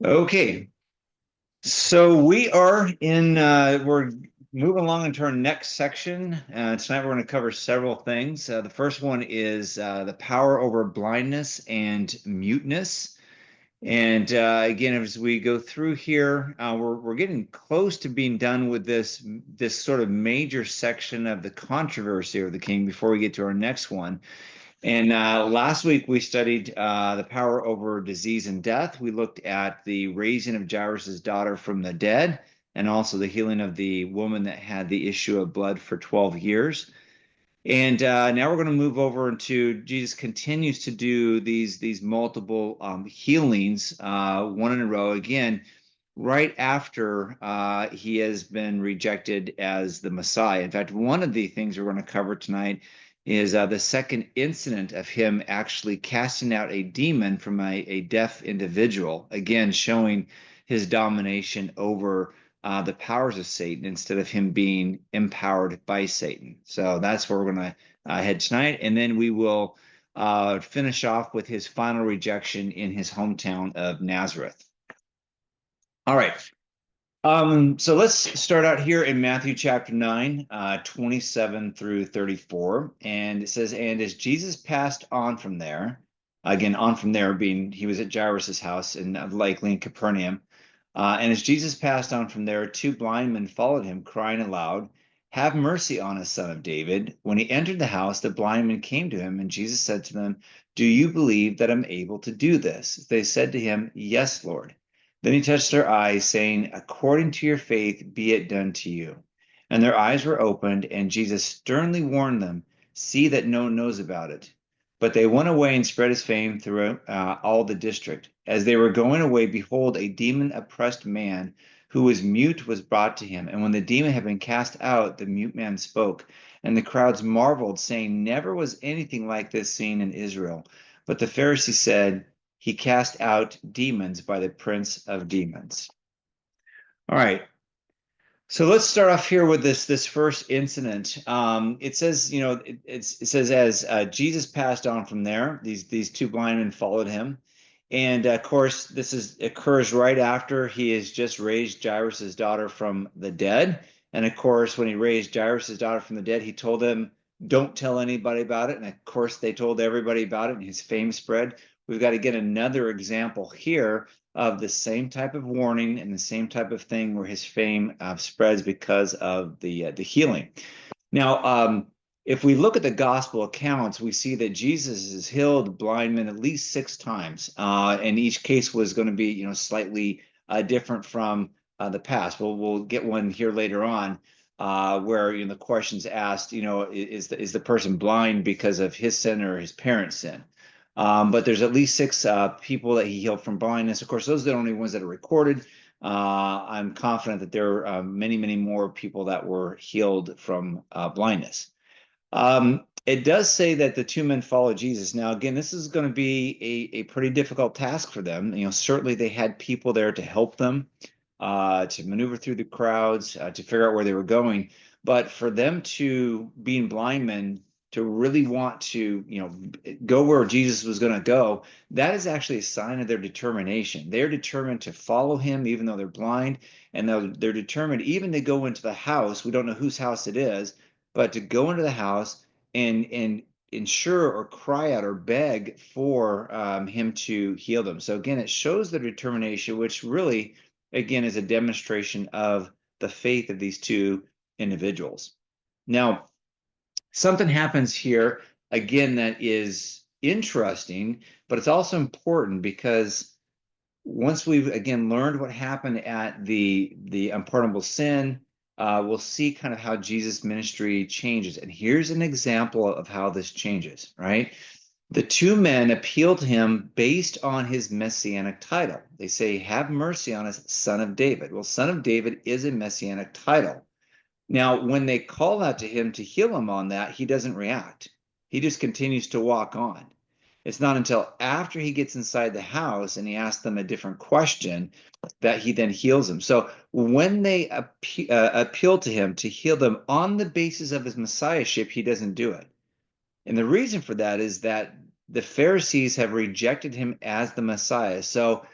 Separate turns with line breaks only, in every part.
Okay, so we're moving along into our next section. Tonight we're going to cover several things. The first one is the power over blindness and muteness. And again, as we go through here, we're getting close to being done with this sort of major section of the controversy of the king before we get to our next one. And last week we studied the power over disease and death. We looked at the raising of Jairus' daughter from the dead and also the healing of the woman that had the issue of blood for 12 years. And now we're going to move over into Jesus continues to do these multiple healings, one in a row again, right after he has been rejected as the Messiah. In fact, one of the things we're going to cover tonight is the second incident of him actually casting out a demon from a deaf individual, again, showing his domination over the powers of Satan instead of him being empowered by Satan. So that's where we're going to head tonight. And then we will finish off with his final rejection in his hometown of Nazareth. All right. So let's start out here in Matthew chapter 9, 27 through 34. And it says, and as Jesus passed on from there, again, on from there being he was at Jairus' house in likely in Capernaum. And as Jesus passed on from there, two blind men followed him, crying aloud, have mercy on us, son of David. When he entered the house, the blind men came to him, and Jesus said to them, do you believe that I'm able to do this? They said to him, yes, Lord. Then he touched their eyes, saying, according to your faith, be it done to you. And their eyes were opened, and Jesus sternly warned them, see that no one knows about it. But they went away and spread his fame throughout all the district. As they were going away, behold, a demon-oppressed man who was mute was brought to him. And when the demon had been cast out, the mute man spoke. And the crowds marveled, saying, never was anything like this seen in Israel. But the Pharisees said, he cast out demons by the prince of demons. All right. So let's start off here with this first incident. It says, it says as Jesus passed on from there, these two blind men followed him, and of course occurs right after he has just raised Jairus' daughter from the dead. And of course, when he raised Jairus' daughter from the dead, he told them, "Don't tell anybody about it." And of course, they told everybody about it, and his fame spread. We've got to get another example here of the same type of warning and the same type of thing where his fame spreads because of the healing. Now, if we look at the gospel accounts, we see that Jesus has healed blind men at least 6 times, and each case was going to be, slightly different from the past. We'll get one here later on, where the question's asked, is the person blind because of his sin or his parents' sin? But there's at least 6 people that he healed from blindness. Of course, those are the only ones that are recorded. I'm confident that there are many, many more people that were healed from blindness. It does say that the two men followed Jesus. Now, again, this is going to be a pretty difficult task for them. Certainly they had people there to help them, to maneuver through the crowds, to figure out where they were going. But for them to, being blind men, to really want to, go where Jesus was going to go, that is actually a sign of their determination. They're determined to follow him, even though they're blind, and they're determined even to go into the house. We don't know whose house it is, but to go into the house and ensure or cry out or beg for him to heal them. So again, it shows their determination, which really, again, is a demonstration of the faith of these two individuals. Now, something happens here again that is interesting, but it's also important because once we've again learned what happened at the unpardonable sin, we'll see kind of how Jesus' ministry changes. And here's an example of how this changes, right? The two men appeal to him based on his messianic title. They say, have mercy on us, son of David. Well, son of David is a messianic title. Now, when they call out to him to heal him on that, he doesn't react. He just continues to walk on. It's not until after he gets inside the house and he asks them a different question that he then heals them. So when they appeal to him to heal them on the basis of his messiahship, he doesn't do it. And the reason for that is that the Pharisees have rejected him as the Messiah. So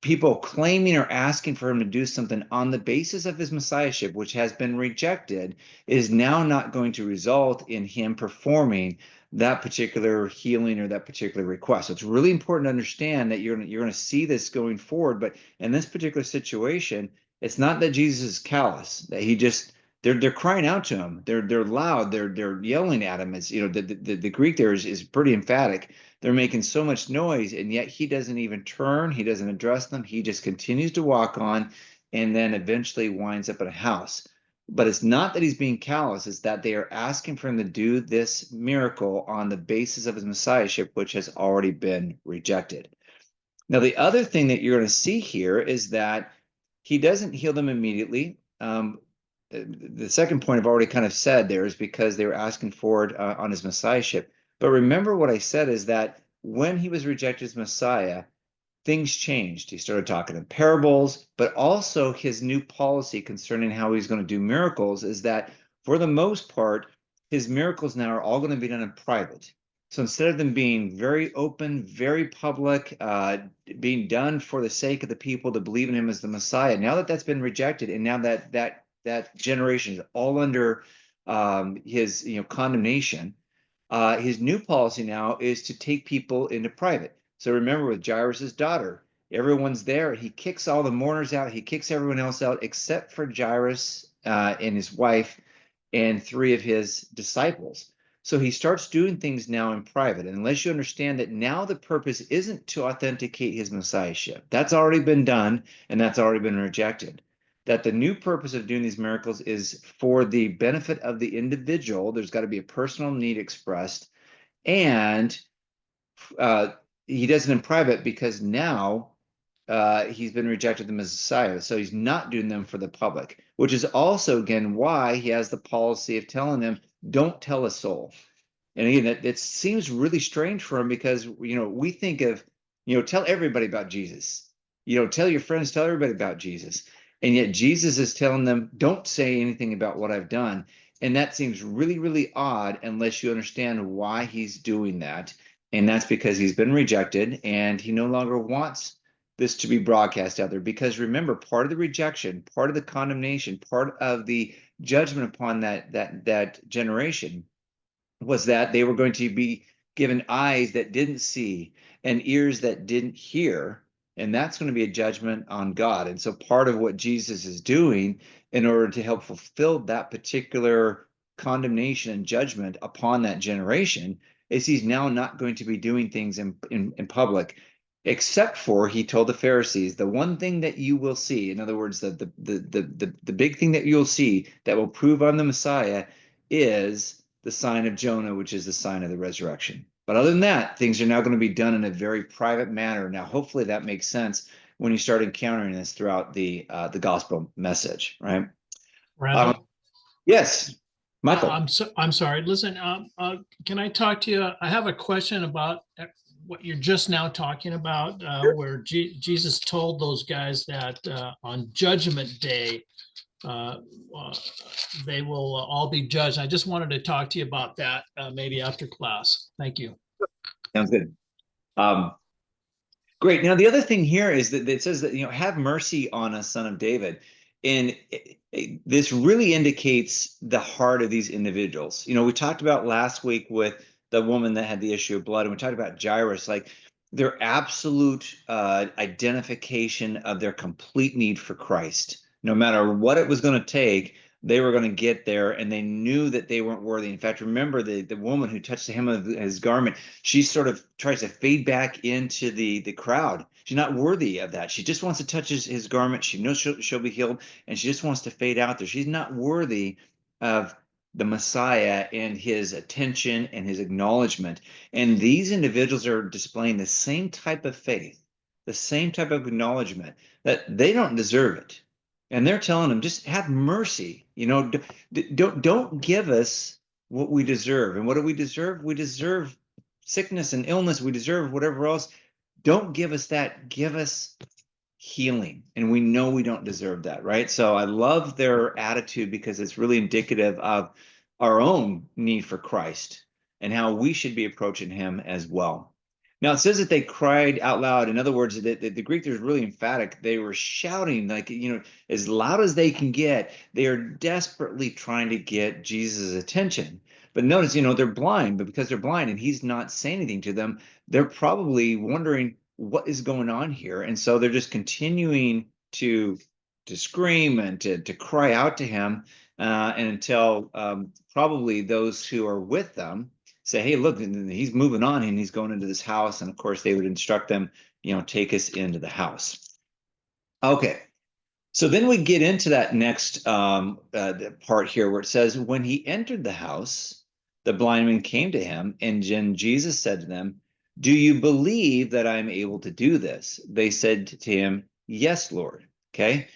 people claiming or asking for him to do something on the basis of his messiahship, which has been rejected, is now not going to result in him performing that particular healing or that particular request. So it's really important to understand that you're going to see this going forward. But in this particular situation, it's not that Jesus is callous, that he just they're crying out to him. They're loud. They're yelling at him. It's the Greek there is pretty emphatic. They're making so much noise, and yet he doesn't even turn. He doesn't address them. He just continues to walk on, and then eventually winds up in a house. But it's not that he's being callous, it's that they are asking for him to do this miracle on the basis of his messiahship, which has already been rejected. Now, the other thing that you're going to see here is that he doesn't heal them immediately. The second point I've already kind of said there is because they were asking for it on his messiahship. But remember what I said is that when he was rejected as Messiah, things changed. He started talking in parables, but also his new policy concerning how he's going to do miracles is that for the most part, his miracles now are all going to be done in private. So instead of them being very open, very public, being done for the sake of the people to believe in him as the Messiah, now that that's been rejected, and now that generation is all under his condemnation, his new policy now is to take people into private. So remember with Jairus's daughter, everyone's there. He kicks all the mourners out. He kicks everyone else out except for Jairus and his wife and three of his disciples. So he starts doing things now in private. And unless you understand that now the purpose isn't to authenticate his messiahship, that's already been done and that's already been rejected. That the new purpose of doing these miracles is for the benefit of the individual. There's got to be a personal need expressed. And he does it in private because now he's been rejected them as Messiah. So he's not doing them for the public, which is also, again, why he has the policy of telling them, don't tell a soul. And again, it seems really strange for him because, we think of, tell everybody about Jesus. Tell your friends, tell everybody about Jesus. And yet Jesus is telling them, don't say anything about what I've done. And that seems really, really odd unless you understand why he's doing that. And that's because he's been rejected and he no longer wants this to be broadcast out there. Because remember, part of the rejection, part of the condemnation, part of the judgment upon that generation was that they were going to be given eyes that didn't see and ears that didn't hear. And that's going to be a judgment on God. And so part of what Jesus is doing in order to help fulfill that particular condemnation and judgment upon that generation is he's now not going to be doing things in public, except for he told the Pharisees, the one thing that you will see, in other words, the big thing that you'll see that will prove on the Messiah is the sign of Jonah, which is the sign of the resurrection. But other than that, things are now going to be done in a very private manner. Now, hopefully that makes sense when you start encountering this throughout the gospel message, right?
Randall?
Yes, Michael.
I'm sorry. Listen, can I talk to you? I have a question about what you're just now talking about, where Jesus told those guys that on Judgment Day, uh, uh, they will all be judged. I just wanted to talk to you about that maybe after class. Thank you.
Sounds good. Um, Great. Now, the other thing here is that it says that, have mercy on us, son of David. And this really indicates the heart of these individuals. We talked about last week with the woman that had the issue of blood, and we talked about Jairus, like their absolute identification of their complete need for Christ. No matter what it was going to take, they were going to get there, and they knew that they weren't worthy. In fact, remember the woman who touched the hem of his garment, she sort of tries to fade back into the crowd. She's not worthy of that. She just wants to touch his garment. She knows she'll be healed, and she just wants to fade out there. She's not worthy of the Messiah and his attention and his acknowledgement. And these individuals are displaying the same type of faith, the same type of acknowledgement that they don't deserve it. And they're telling them, just have mercy. Don't give us what we deserve. And what do we deserve? We deserve sickness and illness. We deserve whatever else. Don't give us that. Give us healing. And we know we don't deserve that, right? So I love their attitude because it's really indicative of our own need for Christ and how we should be approaching him as well. Now it says that they cried out loud. In other words, the Greek there's really emphatic. They were shouting like, as loud as they can get. They are desperately trying to get Jesus' attention. But notice, they're blind, but because they're blind and he's not saying anything to them, they're probably wondering what is going on here. And so they're just continuing to scream and to cry out to him, and until probably those who are with them say, hey, look, he's moving on and he's going into this house. And of course, they would instruct them, take us into the house. Okay. So then we get into that next part here where it says, when he entered the house, the blind men came to him, and then Jesus said to them, do you believe that I'm able to do this? They said to him, yes, Lord. Okay.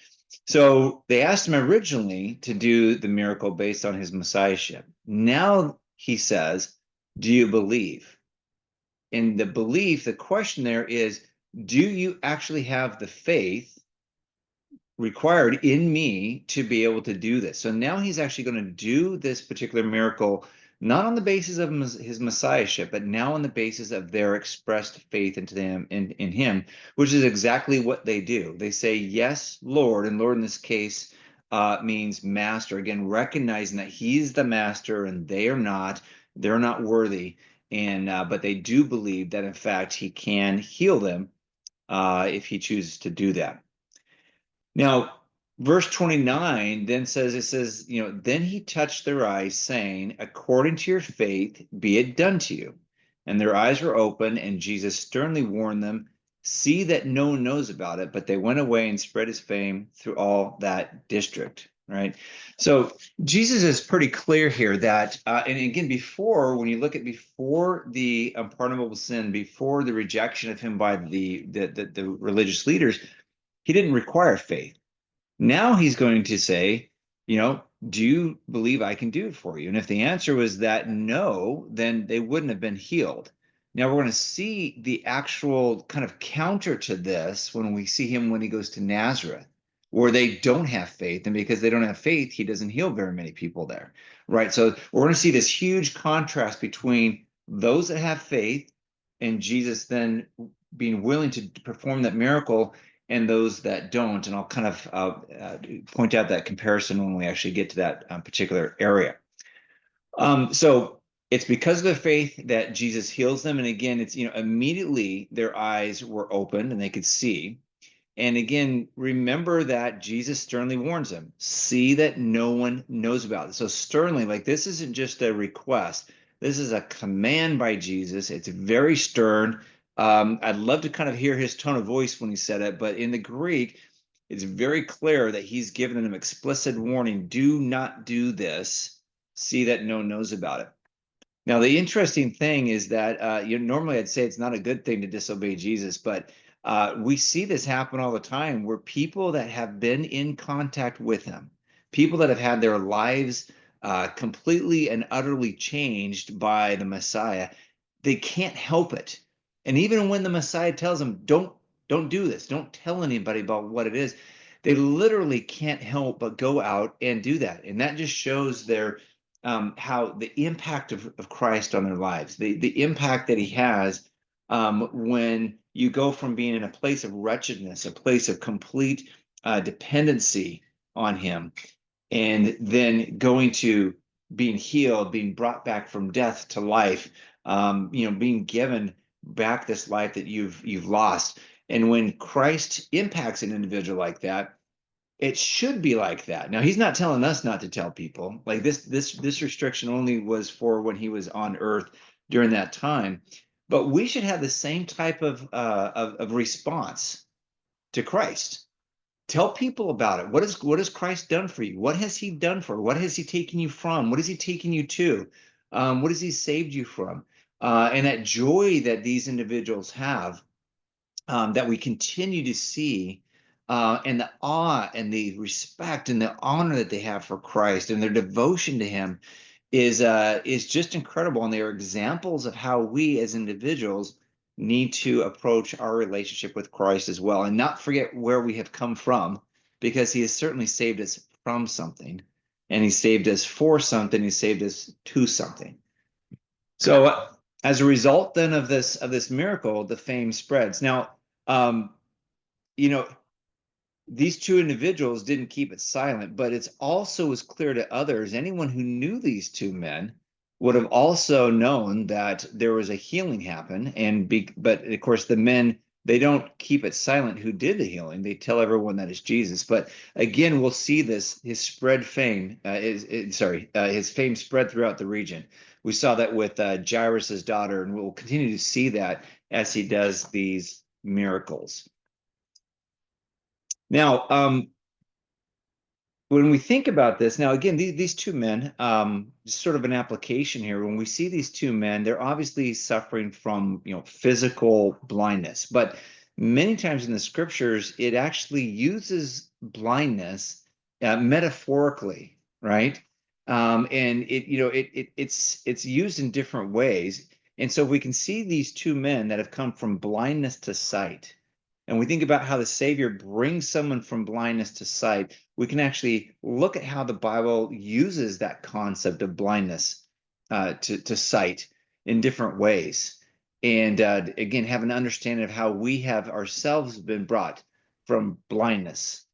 So they asked him originally to do the miracle based on his messiahship. Now he says, do you believe? In the belief, the question there is, do you actually have the faith required in me to be able to do this? So now he's actually going to do this particular miracle, not on the basis of his messiahship, but now on the basis of their expressed faith into him, in him, which is exactly what they do. They say, yes, Lord. And Lord in this case means master. Again, recognizing that he's the master and they are not, they're not worthy. And but they do believe that in fact he can heal them if he chooses to do that. Now, verse 29 then says, then he touched their eyes, saying, according to your faith, be it done to you. And their eyes were open, and Jesus sternly warned them, see that no one knows about it. But they went away and spread his fame through all that district. Right. So Jesus is pretty clear here that, and again, when you look at before the unpardonable sin, before the rejection of him by the religious leaders, he didn't require faith. Now he's going to say, do you believe I can do it for you? And if the answer was that no, then they wouldn't have been healed. Now we're going to see the actual kind of counter to this when we see him when he goes to Nazareth, where they don't have faith. And because they don't have faith, he doesn't heal very many people there, right? So we're going to see this huge contrast between those that have faith and Jesus then being willing to perform that miracle and those that don't. And I'll kind of point out that comparison when we actually get to that particular area. So it's because of the faith that Jesus heals them. And again, it's, immediately their eyes were opened and they could see. And again, remember that Jesus sternly warns them, see that no one knows about it. So sternly, like this isn't just a request. This is a command by Jesus. It's very stern. I'd love to kind of hear his tone of voice when he said it, but in the Greek, it's very clear that he's given them explicit warning, do not do this. See that no one knows about it. Now, the interesting thing is that normally I'd say it's not a good thing to disobey Jesus, but we see this happen all the time where people that have been in contact with him, people that have had their lives completely and utterly changed by the Messiah, they can't help it. And even when the Messiah tells them, don't do this, don't tell anybody about what it is, they literally can't help but go out and do that. And that just shows their how the impact of Christ on their lives, the impact that he has when you go from being in a place of wretchedness, a place of complete dependency on him, and then going to being healed, being brought back from death to life, being given back this life that you've lost. And when Christ impacts an individual like that, it should be like that. Now, he's not telling us not to tell people. Like this restriction only was for when he was on earth during that time. But we should have the same type of response to Christ. Tell people about it. What has Christ done for you? What has he done for you? What has he taken you from? What has he taken you to? What has he saved you from? And that joy that these individuals have, that we continue to see, and the awe and the respect and the honor that they have for Christ and their devotion to him is just incredible. And they are examples of how we as individuals need to approach our relationship with Christ as well, and not forget where we have come from, because he has certainly saved us from something, and he saved us for something, he saved us to something. So as a result then of this miracle, the fame spreads. Now, um, you know, these two individuals didn't keep it silent, but it's also was clear to others. Anyone who knew these two men would have also known that there was a healing happen. But of course, the men, they don't keep it silent who did the healing. They tell everyone that it's Jesus. But again, we'll see this his spread fame his fame spread throughout the region. We saw that with Jairus's daughter, and we'll continue to see that as he does these miracles. Now, when we think about this, now again, these two men, just sort of an application here. When we see these two men, they're obviously suffering from, physical blindness. But many times in the scriptures, it actually uses blindness metaphorically, right? And it's used in different ways. And so we can see these two men that have come from blindness to sight, and we think about how the Savior brings someone from blindness to sight, we can actually look at how the Bible uses that concept of blindness to sight in different ways. And again, have an understanding of how we have ourselves been brought from blindness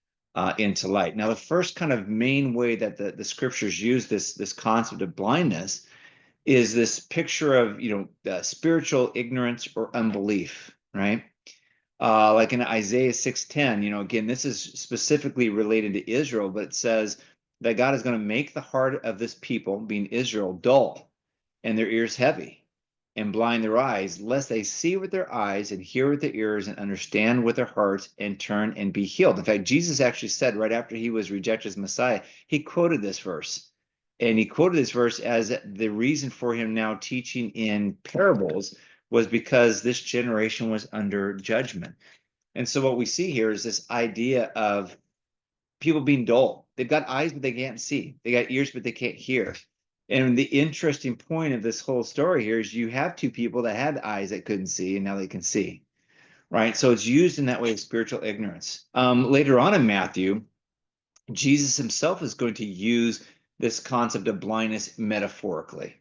into light. Now, the first kind of main way that the scriptures use this concept of blindness is this picture of, spiritual ignorance or unbelief, right? Like in Isaiah 6:10, again, this is specifically related to Israel, but it says that God is going to make the heart of this people, being Israel, dull and their ears heavy and blind their eyes, lest they see with their eyes and hear with their ears and understand with their hearts and turn and be healed. In fact, Jesus actually said right after he was rejected as Messiah, he quoted this verse. And he quoted this verse as the reason for him now teaching in parables was because this generation was under judgment. And so what we see here is this idea of people being dull. They've got eyes, but they can't see. They got ears, but they can't hear. And the interesting point of this whole story here is you have two people that had eyes that couldn't see, and now they can see, right? So it's used in that way of spiritual ignorance. Later on in Matthew, Jesus himself is going to use this concept of blindness metaphorically.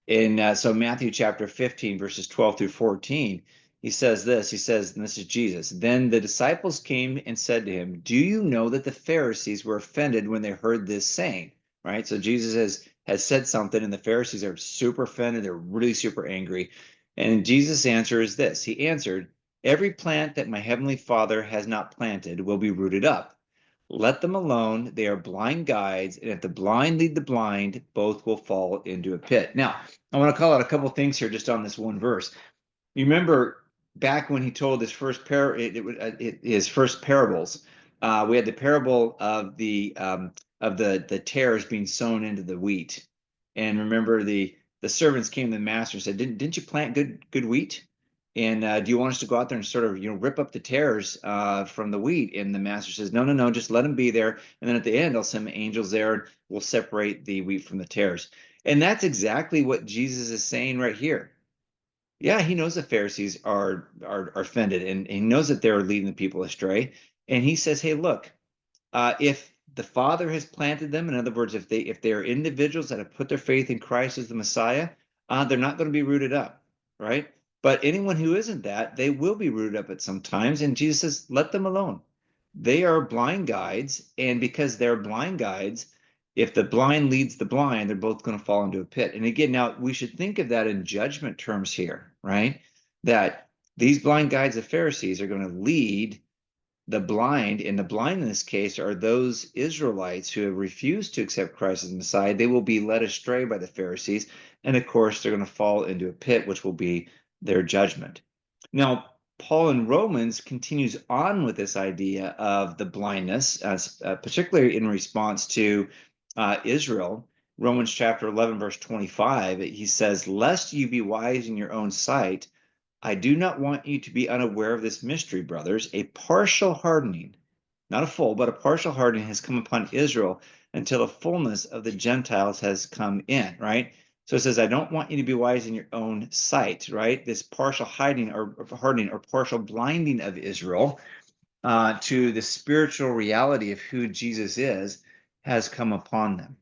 So Matthew chapter 15, verses 12 through 14, he says this, and this is Jesus. Then the disciples came and said to him, do you know that the Pharisees were offended when they heard this saying? Right? So Jesus has said something, and the Pharisees are super offended. They're really super angry. And Jesus' answer is this. He answered, every plant that my heavenly Father has not planted will be rooted up. Let them alone. They are blind guides, and if the blind lead the blind, both will fall into a pit. Now, I want to call out a couple things here just on this one verse. You remember back when he told his first parables, we had the parable of the tares being sown into the wheat, and remember the servants came to the master and said, "Didn't you plant good wheat? And do you want us to go out there and sort of rip up the tares from the wheat?" And the master says, "No, no, no, just let them be there, and then at the end I'll send angels there and we'll separate the wheat from the tares." And that's exactly what Jesus is saying right here. Yeah, he knows the Pharisees are offended, and he knows that they're leading the people astray. And he says, "Hey, look, if the Father has planted them, in other words, if they are individuals that have put their faith in Christ as the Messiah, they're not going to be rooted up, right? But anyone who isn't that, they will be rooted up at some times." And Jesus says, "Let them alone. They are blind guides, and because they're blind guides, if the blind leads the blind, they're both going to fall into a pit." And again, now we should think of that in judgment terms here, right? That these blind guides of Pharisees are going to lead the blind. And the blind in this case are those Israelites who have refused to accept Christ as Messiah. They will be led astray by the Pharisees. And of course, they're going to fall into a pit, which will be their judgment. Now, Paul in Romans continues on with this idea of the blindness, particularly in response to Israel. Romans chapter 11, verse 25, he says, "Lest you be wise in your own sight, I do not want you to be unaware of this mystery, brothers. A partial hardening, not a full, but a partial hardening has come upon Israel until the fullness of the Gentiles has come in," right? So it says, I don't want you to be wise in your own sight, right? This partial hiding or hardening or partial blinding of Israel to the spiritual reality of who Jesus is has come upon them.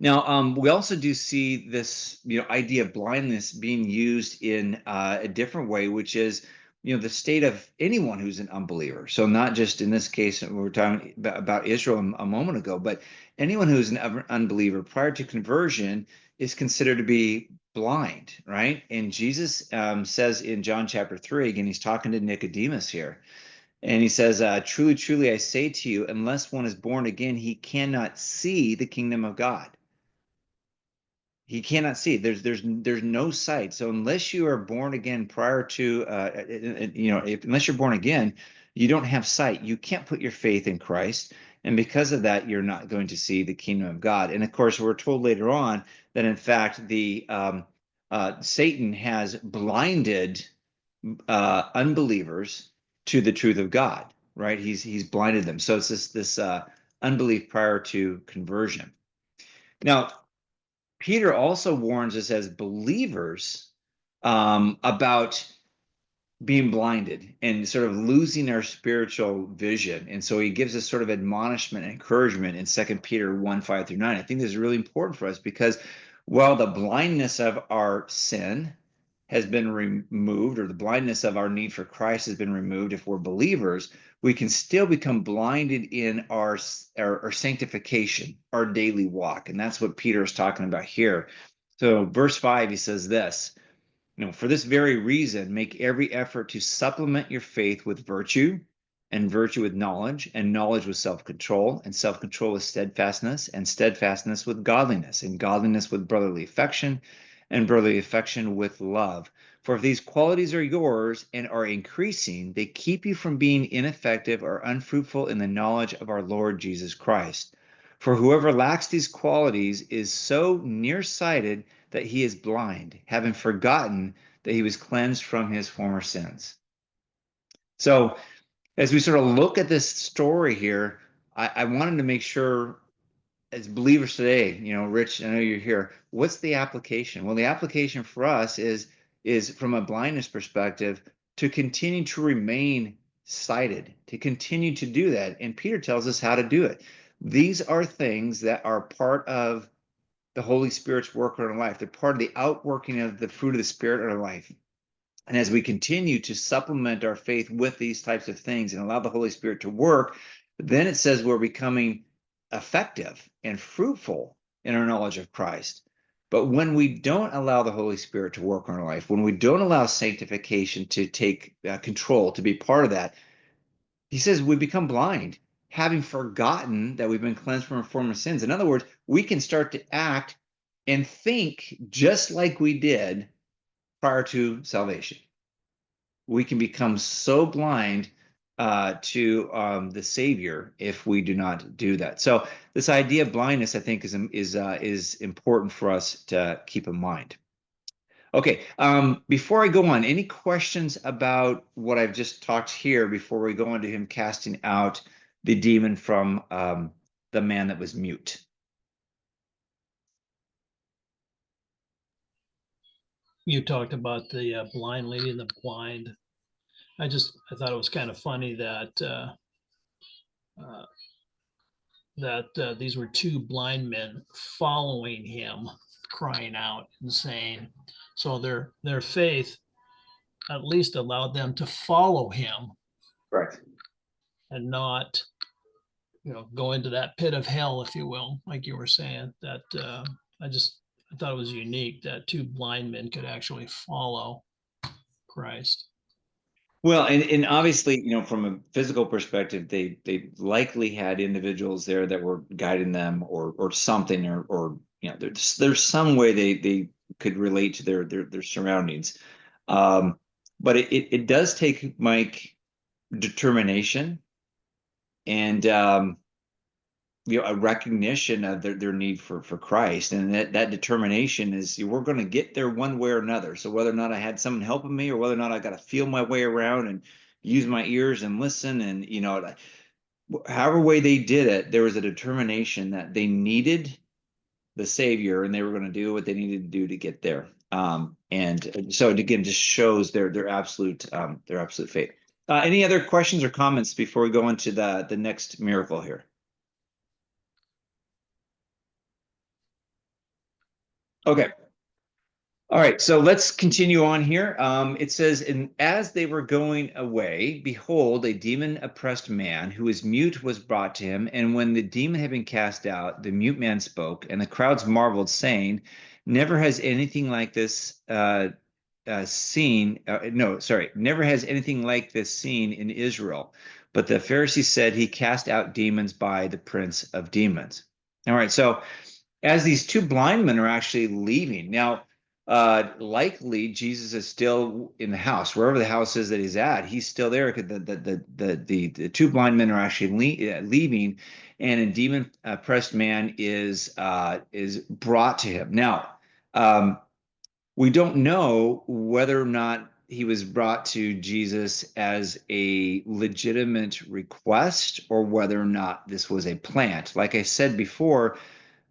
Now, we also do see this, idea of blindness being used in a different way, which is, the state of anyone who's an unbeliever. So not just in this case, we were talking about Israel a moment ago, but anyone who's an unbeliever prior to conversion is considered to be blind, right? And Jesus says in John chapter 3, again, he's talking to Nicodemus here, and he says, truly, truly, I say to you, unless one is born again, he cannot see the kingdom of God. He cannot see. There's no sight. So unless you are born again prior to unless you're born again, you don't have sight. You can't put your faith in Christ, and because of that, you're not going to see the kingdom of God. And of course, we're told later on that in fact the Satan has blinded unbelievers to the truth of God. Right? He's blinded them. So it's this unbelief prior to conversion. Now, Peter also warns us as believers about being blinded and sort of losing our spiritual vision. And so he gives us sort of admonishment and encouragement in 2 Peter 1, 5 through 9. I think this is really important for us because while the blindness of our sin has been removed, or the blindness of our need for Christ has been removed, if we're believers, we can still become blinded in our sanctification, our daily walk. And that's what Peter is talking about here. So, verse 5, he says this. For this very reason, make every effort to supplement your faith with virtue, and virtue with knowledge, and knowledge with self-control, and self-control with steadfastness, and steadfastness with godliness, and godliness with brotherly affection, and brotherly affection with love. For if these qualities are yours and are increasing, they keep you from being ineffective or unfruitful in the knowledge of our Lord Jesus Christ. For whoever lacks these qualities is so nearsighted that he is blind, having forgotten that he was cleansed from his former sins. So, as we sort of look at this story here, I wanted to make sure, as believers today, Rich, I know you're here. What's the application? Well, the application for us is from a blindness perspective to continue to remain sighted, to continue to do that. And Peter tells us how to do it. These are things that are part of the Holy Spirit's work in our life. They're part of the outworking of the fruit of the Spirit in our life. And as we continue to supplement our faith with these types of things and allow the Holy Spirit to work, then it says we're becoming effective and fruitful in our knowledge of Christ. But when we don't allow the Holy Spirit to work in our life, when we don't allow sanctification to take control, to be part of that, he says we become blind, having forgotten that we've been cleansed from our former sins. In other words, we can start to act and think just like we did prior to salvation. We can become so blind to the Savior if we do not do that. So this idea of blindness, I think, is important for us to keep in mind. Okay, before I go on, any questions about what I've just talked here before we go into him casting out the demon from the man that was mute?
You talked about the blind lady and the blind. I thought it was kind of funny that uh, these were two blind men following him, crying out and saying, so their faith at least allowed them to follow him
Correct.
and not go into that pit of hell, if you will, like you were saying. That I thought it was unique that two blind men could actually follow Christ.
Well, and obviously, from a physical perspective, they likely had individuals there that were guiding them or something, or there's some way they could relate to their surroundings. But it does take, Mike, determination and a recognition of their need for Christ, and that determination is we're going to get there one way or another. So whether or not I had someone helping me, or whether or not I got to feel my way around and use my ears and listen, and however way they did it, there was a determination that they needed the Savior, and they were going to do what they needed to do to get there. And so it again just shows their absolute faith. Any other questions or comments before we go into the next miracle here? Okay. All right, so let's continue on here. It says, and as they were going away, behold, a demon-oppressed man who was mute was brought to him. And when the demon had been cast out, the mute man spoke, and the crowds marveled, saying, "Never has anything like this seen. No, sorry, never has anything like this seen in Israel." But the Pharisees said he cast out demons by the prince of demons. All right, so as these two blind men are actually leaving. Now, likely Jesus is still in the house, wherever the house is that he's at. He's still there because the two blind men are actually leaving, and a demon oppressed man is brought to him. Now, um, we don't know whether or not he was brought to Jesus as a legitimate request or whether or not this was a plant. Like I said before,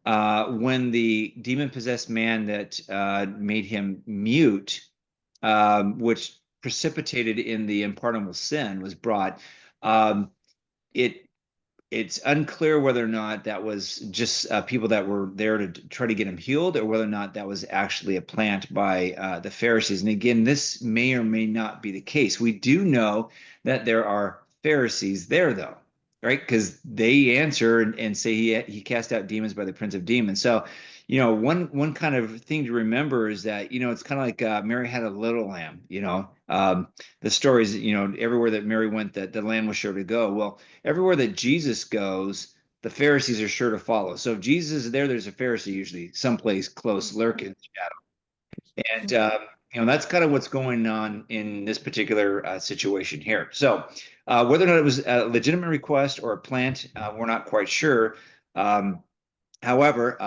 when the demon possessed man that made him mute, which precipitated in the unpardonable sin, was brought, um, it it's unclear whether or not that was just people that were there to try to get him healed, or whether or not that was actually a plant by the Pharisees. And again, this may or may not be the case. We do know that there are Pharisees there, though, right? Because they answer and say he cast out demons by the prince of demons. So, one kind of thing to remember is that it's kind of like Mary had a little lamb. The stories, everywhere that Mary went, that the lamb was sure to go. Well, everywhere that Jesus goes, the Pharisees are sure to follow. So if Jesus is there, there's a Pharisee usually someplace close, lurking in the shadow. And that's kind of what's going on in this particular situation here. So whether or not it was a legitimate request or a plant, we're not quite sure. However,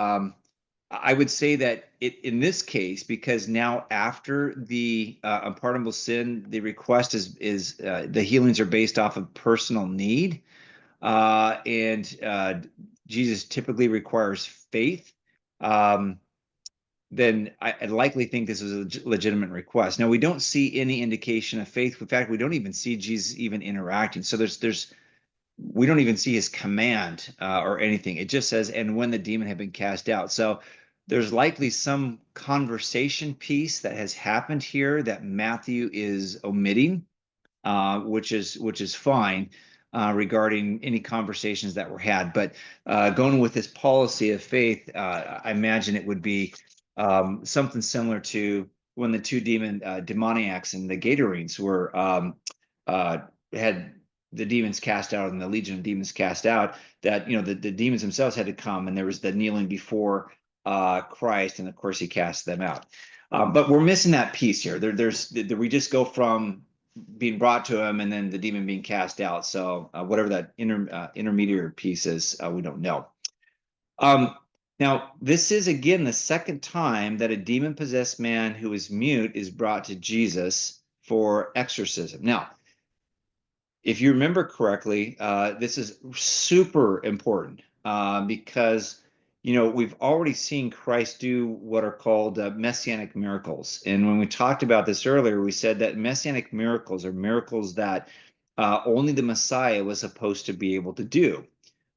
I would say that in this case, because now after the unpardonable sin, the request is the healings are based off of personal need, and Jesus typically requires faith. Um, then I likely think this is a legitimate request. Now we don't see any indication of faith. In fact, we don't even see Jesus even interacting. So there's we don't even see his command or anything. It just says, and when the demon had been cast out. So there's likely some conversation piece that has happened here that Matthew is omitting, which is fine regarding any conversations that were had. But going with this policy of faith, I imagine it would be something similar to when the two demoniacs and the Gadarenes were had the demons cast out and the legion of demons cast out. That the demons themselves had to come, and there was the kneeling before Christ, and of course he cast them out. But we're missing that piece here. We just go from being brought to him and then the demon being cast out. So whatever that intermediary piece is, we don't know. Um, Now, this is again the second time that a demon possessed man who is mute is brought to Jesus for exorcism. Now, if you remember correctly, this is super important because we've already seen Christ do what are called messianic miracles. And when we talked about this earlier, we said that messianic miracles are miracles that only the Messiah was supposed to be able to do.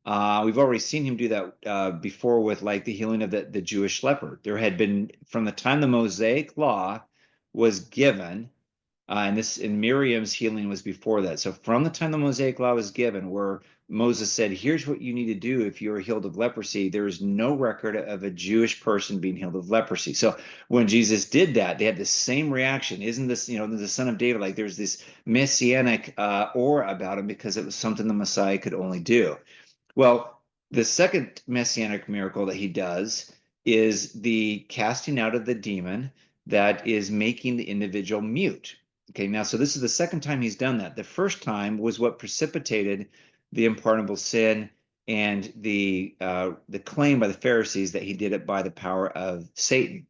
We've already seen him do that before with like the healing of the Jewish leper. There had been, from the time the Mosaic law was given, and Miriam's healing was before that. So from the time the Mosaic law was given, where Moses said, "Here's what you need to do if you are healed of leprosy," there is no record of a Jewish person being healed of leprosy. So when Jesus did that, they had the same reaction. Isn't this, the son of David? Like there's this messianic aura about him because it was something the Messiah could only do. Well, the second messianic miracle that he does is the casting out of the demon that is making the individual mute. Okay, now, so this is the second time he's done that. The first time was what precipitated the unpardonable sin and the claim by the Pharisees that he did it by the power of Satan.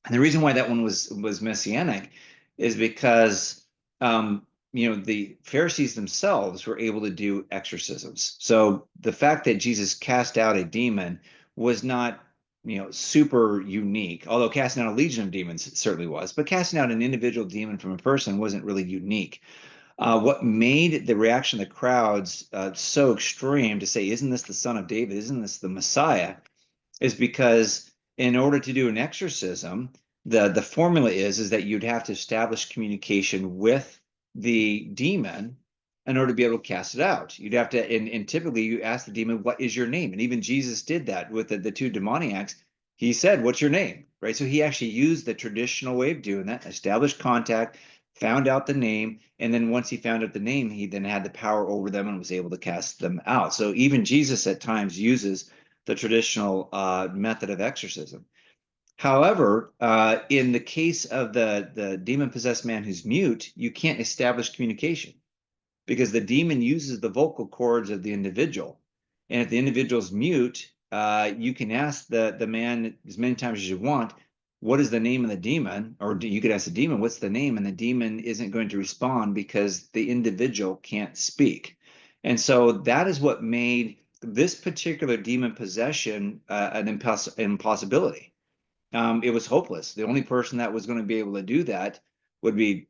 And the reason why that one was messianic is because the Pharisees themselves were able to do exorcisms. So the fact that Jesus cast out a demon was not super unique, although casting out a legion of demons certainly was, but casting out an individual demon from a person wasn't really unique. What made the reaction of the crowds so extreme to say, "Isn't this the son of David? Isn't this the Messiah?" is because in order to do an exorcism, the formula is that you'd have to establish communication with the demon in order to be able to cast it out. You'd have to, and typically you ask the demon, what is your name? And even Jesus did that with the two demoniacs. He said, what's your name? Right? So he actually used the traditional way of doing that, established contact, found out the name, and then once he found out the name, he then had the power over them and was able to cast them out. So even Jesus at times uses the traditional method of exorcism. However, in the case of the demon-possessed man who's mute, you can't establish communication because the demon uses the vocal cords of the individual. And if the individual's mute, you can ask the man as many times as you want, what is the name of the demon? Or you could ask the demon, what's the name? And the demon isn't going to respond because the individual can't speak. And so that is what made this particular demon possession an impossibility. It was hopeless. The only person that was going to be able to do that would be,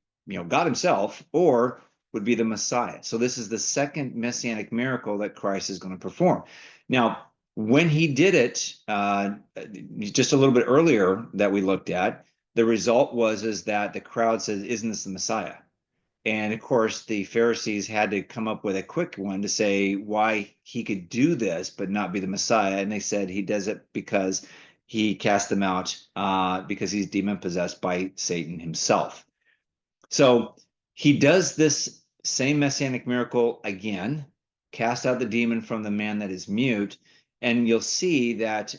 God himself, or would be the Messiah. So this is the second messianic miracle that Christ is going to perform. Now, when he did it, just a little bit earlier that we looked at, the result is that the crowd says, "Isn't this the Messiah?" And of course, the Pharisees had to come up with a quick one to say why he could do this but not be the Messiah. And they said he does it because he cast them out because he's demon possessed by Satan himself. So he does this same messianic miracle again, cast out the demon from the man that is mute, and you'll see that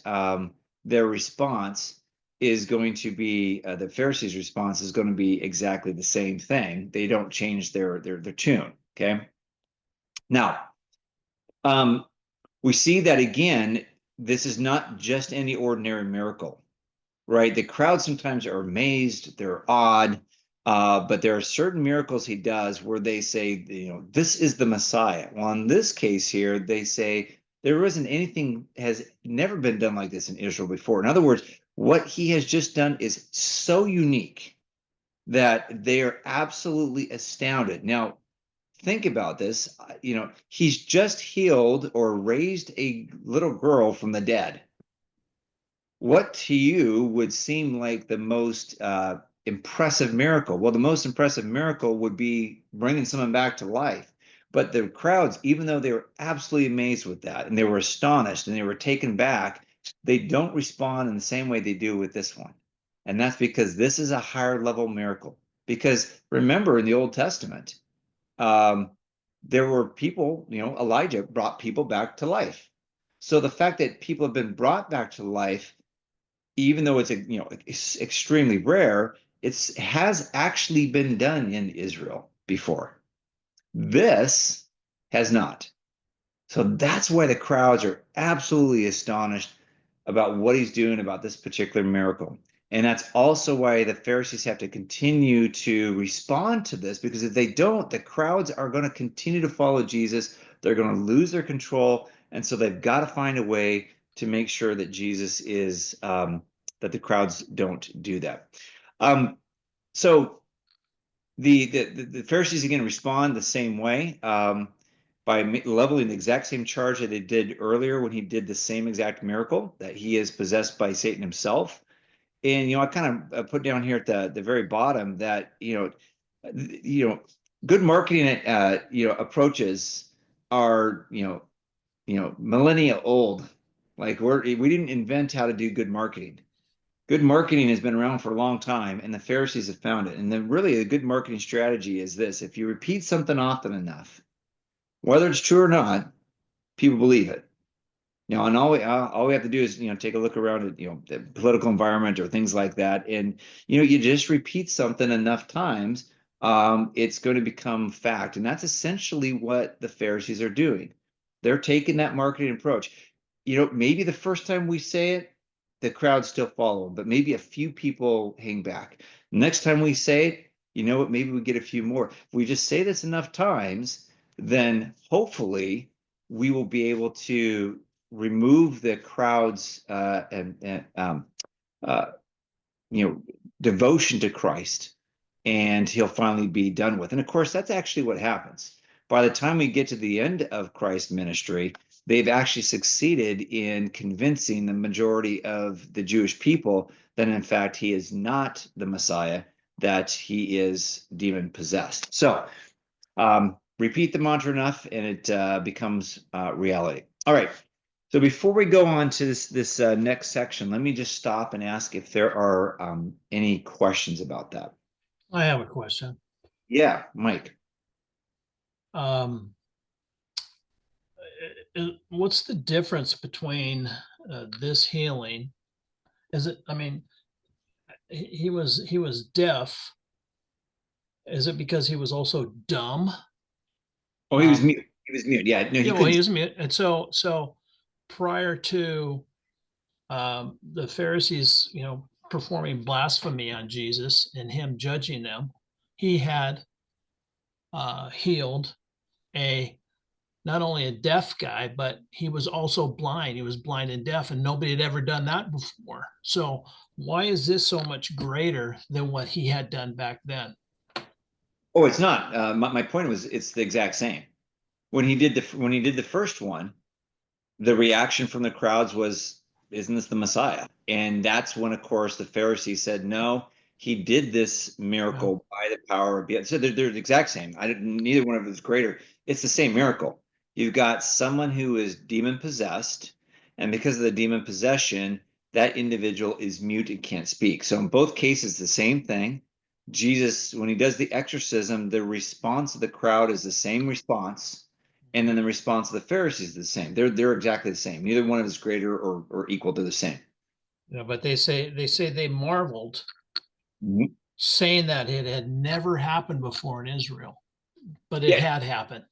their response is going to be the Pharisees' response is going to be exactly the same thing. They don't change their tune. Okay. Now, we see that again. This is not just any ordinary miracle, right? The crowd sometimes are amazed, they're awed, but there are certain miracles he does where they say, this is the Messiah. Well, in this case here, they say there isn't anything has never been done like this in Israel before. In other words, what he has just done is so unique that they are absolutely astounded. Now, think about this. He's just healed or raised a little girl from the dead. What to you would seem like the most impressive miracle? Well, the most impressive miracle would be bringing someone back to life. But the crowds, even though they were absolutely amazed with that and they were astonished and they were taken back, they don't respond in the same way they do with this one. And that's because this is a higher level miracle. Because remember, in the Old Testament, there were people, Elijah brought people back to life. So the fact that people have been brought back to life, even though it's extremely rare, it has actually been done in Israel before. This has not. So that's why the crowds are absolutely astonished about what he's doing about this particular miracle. And that's also why the Pharisees have to continue to respond to this, because if they don't, the crowds are going to continue to follow Jesus. They're going to lose their control. And so they've got to find a way to make sure that Jesus is, that the crowds don't do that. So the Pharisees again respond the same way by leveling the exact same charge that they did earlier when he did the same exact miracle, that he is possessed by Satan himself. And I kind of put down here at the very bottom that good marketing approaches are millennia old. Like we didn't invent how to do good marketing. Good marketing has been around for a long time, and the Pharisees have found it. And then really a good marketing strategy is this: if you repeat something often enough, whether it's true or not, people believe it. And all we have to do is take a look around at the political environment or things like that, and you just repeat something enough times, it's going to become fact. And that's essentially what the Pharisees are doing. They're taking that marketing approach. Maybe the first time we say it, the crowd still follow, but maybe a few people hang back. Next time we say it, maybe we get a few more. If we just say this enough times, then hopefully we will be able to remove the crowd's devotion to Christ, and he'll finally be done with. And of course, that's actually what happens. By the time we get to the end of Christ's ministry, they've actually succeeded in convincing the majority of the Jewish people that in fact he is not the Messiah, that he is demon possessed. So repeat the mantra enough and it becomes reality. All right. So before we go on to this next section, let me just stop and ask if there are any questions about that.
I have a question.
Yeah, Mike.
Um, what's the difference between this healing? Is it, I mean, he was deaf. Is it because he was also dumb?
Oh, he was mute. He was mute. Yeah, no, he
Yeah, well, he
couldn't.
was mute. And so prior to the Pharisees, performing blasphemy on Jesus and him judging them, he had healed a not only a deaf guy, but he was also blind. He was blind and deaf, and nobody had ever done that before. So why is this so much greater than what he had done back then?
Oh, it's not. My point was it's the exact same. When he did the first one, the reaction from the crowds was, "Isn't this the Messiah?" And that's when, of course, the Pharisees said, "No, he did this
Yeah.
miracle by the power of being." So they're the exact same. Neither one of them is greater. It's the same miracle. You've got someone who is demon possessed, and because of the demon possession, that individual is mute and can't speak. So in both cases, the same thing. Jesus, when he does the exorcism, the response of the crowd is the same response, and then the response of the Pharisees is the same. They're exactly the same. Neither one is greater or equal to the same.
Yeah, but they say they marveled,
Mhm.
saying that it had never happened before in Israel, but it
Yeah,
had happened.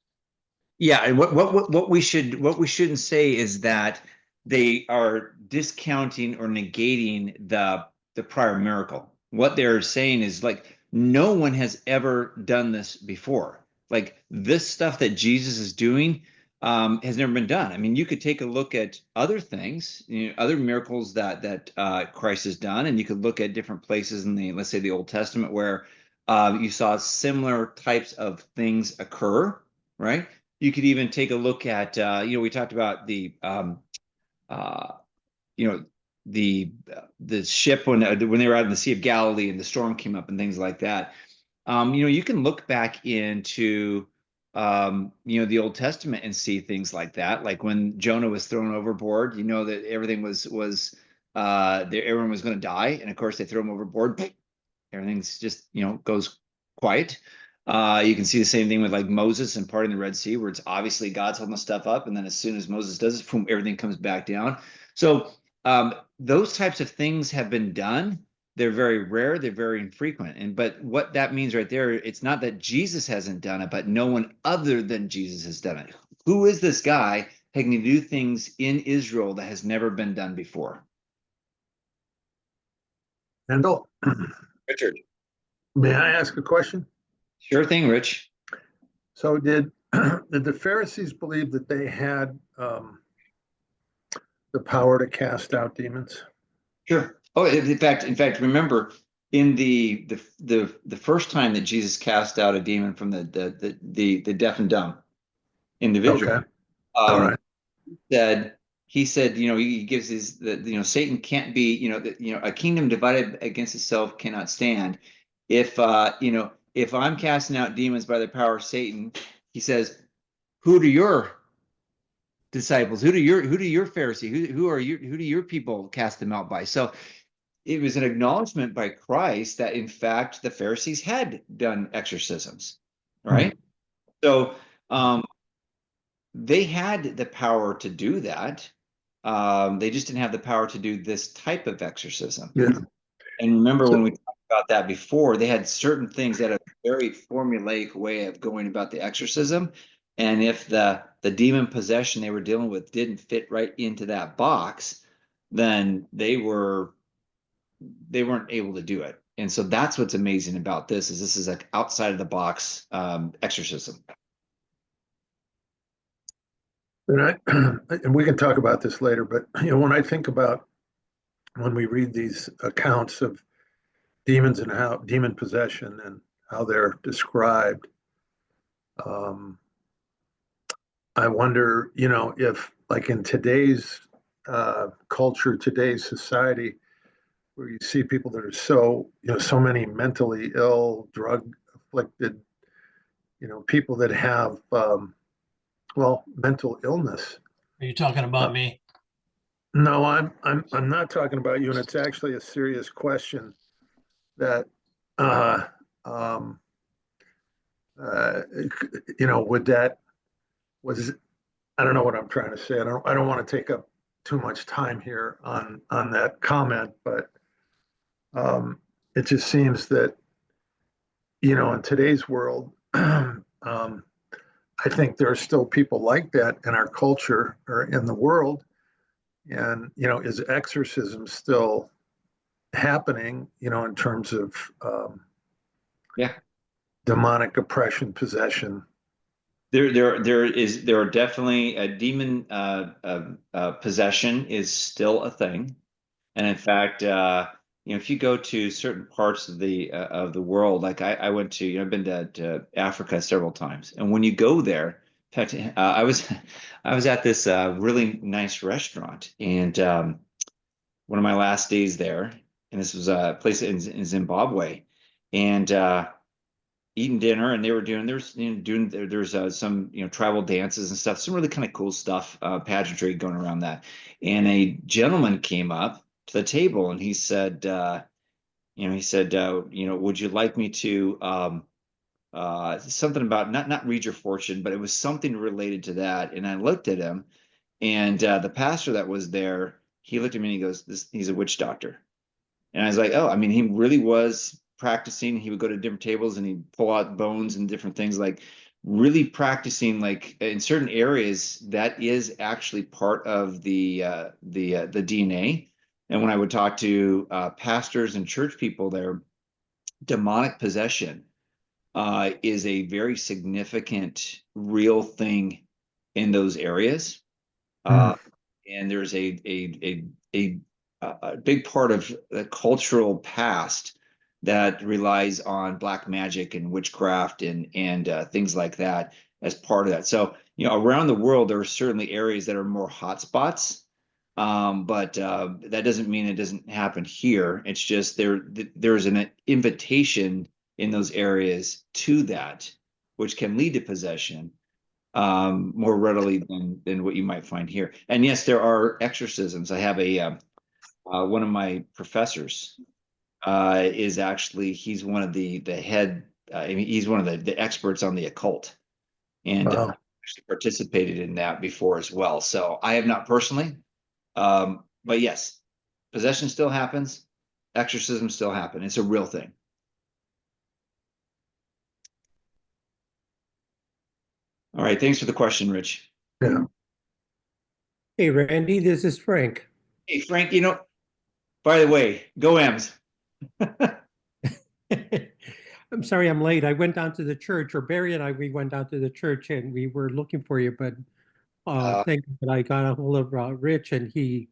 yeah. And what we shouldn't say is that they are discounting or negating the prior miracle. What they're saying is like no one has ever done this before. Like this stuff that Jesus is doing has never been done. I mean, you could take a look at other things, other miracles that Christ has done, and you could look at different places in the, let's say, the Old Testament where you saw similar types of things occur, right? You could even take a look at, we talked about uh, you know, the ship when they were out in the Sea of Galilee and the storm came up and things like that. You can look back into, the Old Testament and see things like that. Like when Jonah was thrown overboard, you know that everything everyone was going to die, and of course they throw him overboard. Everything's just, goes quiet. You can see the same thing with like Moses and parting the Red Sea, where it's obviously God's holding the stuff up, and then as soon as Moses does it, boom, everything comes back down. So those types of things have been done. They're very rare. They're very infrequent. But what that means right there, it's not that Jesus hasn't done it, but no one other than Jesus has done it. Who is this guy taking to do things in Israel that has never been done before?
Kendall,
Richard.
may I ask a question?
Sure thing, Rich.
So did did the Pharisees believe that they had the power to cast out demons?
Sure. Oh, in fact, remember in the first time that Jesus cast out a demon from the deaf and dumb individual,
Okay, all
um,
right.
said he said, he gives Satan can't be, a kingdom divided against itself cannot stand. If I'm casting out demons by the power of Satan, he says, who do your disciples, who do your Pharisee, who do your people cast them out by? So it was an acknowledgement by Christ that in fact the Pharisees had done exorcisms,
Hmm.
right? So they had the power to do that. They just didn't have the power to do this type of exorcism.
Yeah.
And remember when
So,
we talked about that before, they had certain things that had a very formulaic way of going about the exorcism. And if the demon possession they were dealing with didn't fit right into that box, then they weren't able to do it. And so that's what's amazing about this is like outside of the box exorcism.
and I, and we can talk about this later, but when I think about when we read these accounts of demons and how demon possession and how they're described, um, I wonder, if like in today's culture, today's society, where you see people that are so many mentally ill, drug afflicted, people that have, mental illness.
Are you talking
Uh,
about me?
no, I'm not talking about you, and it's actually a serious question that, uh, um, uh, would that was I don't know what I'm trying to say. I don't want to take up too much time here on that comment, but it just seems that in today's world, I think there are still people like that in our culture or in the world, and is exorcism still happening? In terms of
Yeah.
demonic oppression, possession.
There are definitely a demon possession is still a thing. And in fact, if you go to certain parts of the world, like I went to, I've been to Africa several times, and when you go there, in fact, I was at this really nice restaurant, and one of my last days there, and this was a place in Zimbabwe, and eating dinner, and they were there's some tribal dances and stuff, some really kind of cool stuff, pageantry going around that, and a gentleman came up to the table and he said, would you like me to something about not read your fortune, but it was something related to that. And I looked at him, and the pastor that was there, he looked at me and he goes, he's a witch doctor. And I was like, oh, I mean, he really was practicing. He would go to different tables and he'd pull out bones and different things, like really practicing. Like in certain areas, that is actually part of the DNA. And when I would talk to pastors and church people there, demonic possession is a very significant, real thing in those areas.
Mm.
Uh, and there's a a big part of the cultural past that relies on black magic and witchcraft and things like that as part of that. So around the world there are certainly areas that are more hotspots, but that doesn't mean it doesn't happen here. It's just there's an invitation in those areas to that, which can lead to possession more readily than what you might find here. And yes, there are exorcisms. I have one of my professors is actually he's one of the head. I mean, he's one of the experts on the occult, and
Wow.
actually participated in that before as well. So I have not personally, but yes, possession still happens, exorcism still happen. It's a real thing. All right, thanks for the question, Rich.
Yeah.
Hey, Randy, this is Frank.
Hey, Frank, by the way, go M's.
I'm sorry I'm late. I went down to the church, or Barry and we went down to the church and we were looking for you, but thank you that I got a hold of Rich and he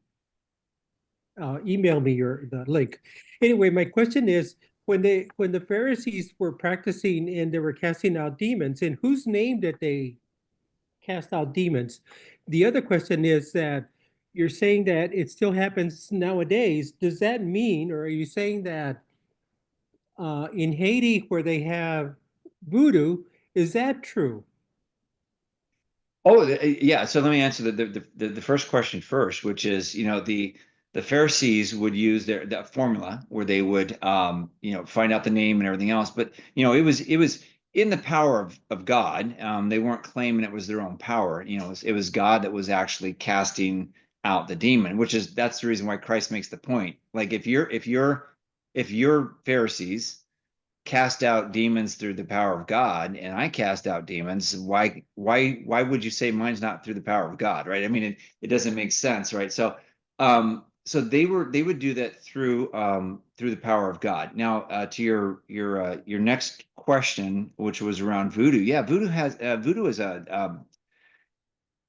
emailed me the link. Anyway, my question is, when the Pharisees were practicing and they were casting out demons, in whose name did they cast out demons? The other question is that you're saying that it still happens nowadays. Does that mean, or are you saying that in Haiti where they have voodoo, is that true?
Oh, yeah. So let me answer the first question first, which is, the Pharisees would use that formula where they would find out the name and everything else. But it was in the power of God. They weren't claiming it was their own power. It was God that was actually casting out the demon, that's the reason why Christ makes the point. Like if you're Pharisees cast out demons through the power of God and I cast out demons, why would you say mine's not through the power of God, right? I mean, it doesn't make sense, right? So they would do that through the power of God. Now, to your next question, which was around voodoo. Yeah, voodoo is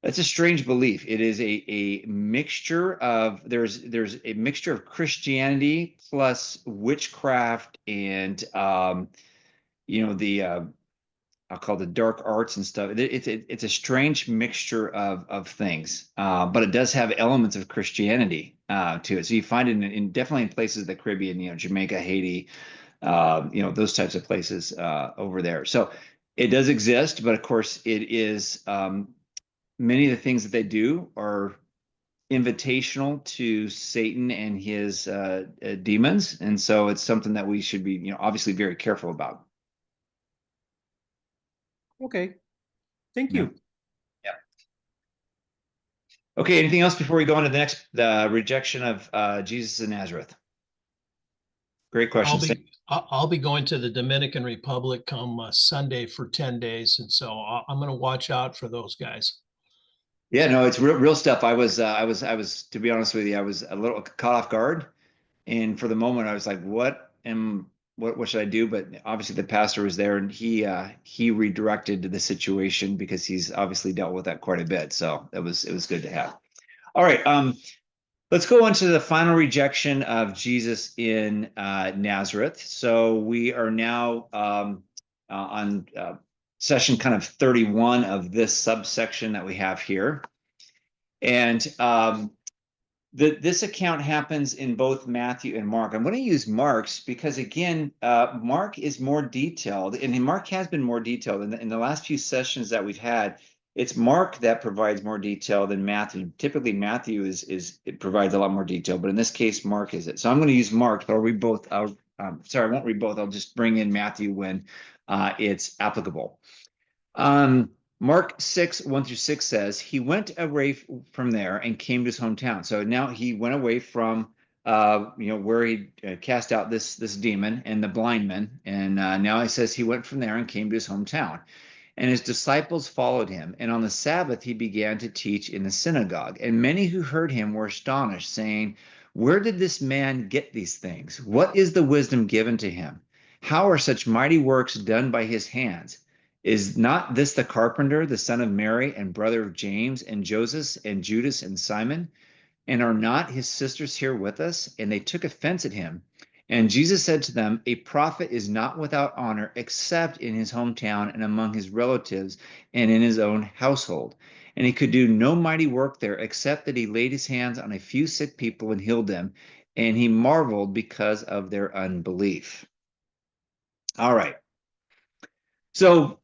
that's a strange belief. It is a mixture of there's a mixture of Christianity plus witchcraft and the I'll call the dark arts and stuff. It's a strange mixture of things, but it does have elements of Christianity to it. So you find it in definitely in places of the Caribbean, Jamaica, Haiti, those types of places over there. So it does exist, but of course it is many of the things that they do are invitational to Satan and his demons, and so it's something that we should be, obviously very careful about.
Okay, thank
Yeah.
you.
Yeah. Okay. Anything else before we go on to the next, the rejection of Jesus of Nazareth? Great question.
I'll be going to the Dominican Republic come Sunday for 10 days. And so I'm going to watch out for those guys.
Yeah, no, it's real stuff. I was, to be honest with you, I was a little caught off guard, and for the moment, I was like, what should I do? But obviously, the pastor was there, and he redirected the situation because he's obviously dealt with that quite a bit. So it was good to have. All right, let's go on to the final rejection of Jesus in Nazareth. So we are now on session kind of 31 of this subsection that we have here. And this account happens in both Matthew and Mark. I'm going to use Mark's because, again, Mark is more detailed, and Mark has been more detailed. In the last few sessions that we've had, it's Mark that provides more detail than Matthew. Typically, Matthew it provides a lot more detail, but in this case, Mark is it. So I'm going to use Mark, but I'll read both. Sorry, I won't read both. I'll just bring in Matthew when it's applicable. Mark 6, 1-6 says, he went away from there and came to his hometown. So now he went away from where he cast out this demon and the blind men. And now he says he went from there and came to his hometown. And his disciples followed him. And on the Sabbath, he began to teach in the synagogue. And many who heard him were astonished, saying, where did this man get these things? What is the wisdom given to him? How are such mighty works done by his hands? Is not this the carpenter, the son of Mary, and brother of James, and Joseph, and Judas, and Simon? And are not his sisters here with us? And they took offense at him. And Jesus said to them, a prophet is not without honor except in his hometown and among his relatives and in his own household. And he could do no mighty work there except that he laid his hands on a few sick people and healed them. And he marveled because of their unbelief. All right. So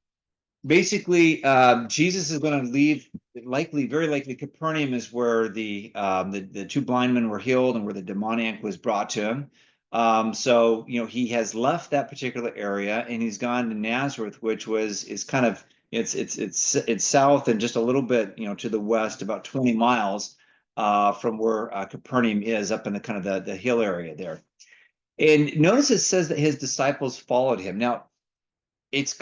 basically, Jesus is going to leave. Very likely, Capernaum is where the two blind men were healed and where the demoniac was brought to him. So he has left that particular area and he's gone to Nazareth, which is kind of it's south and just a little bit to the west, about 20 miles from where Capernaum is, up in the kind of the hill area there. And notice it says that his disciples followed him. Now, it's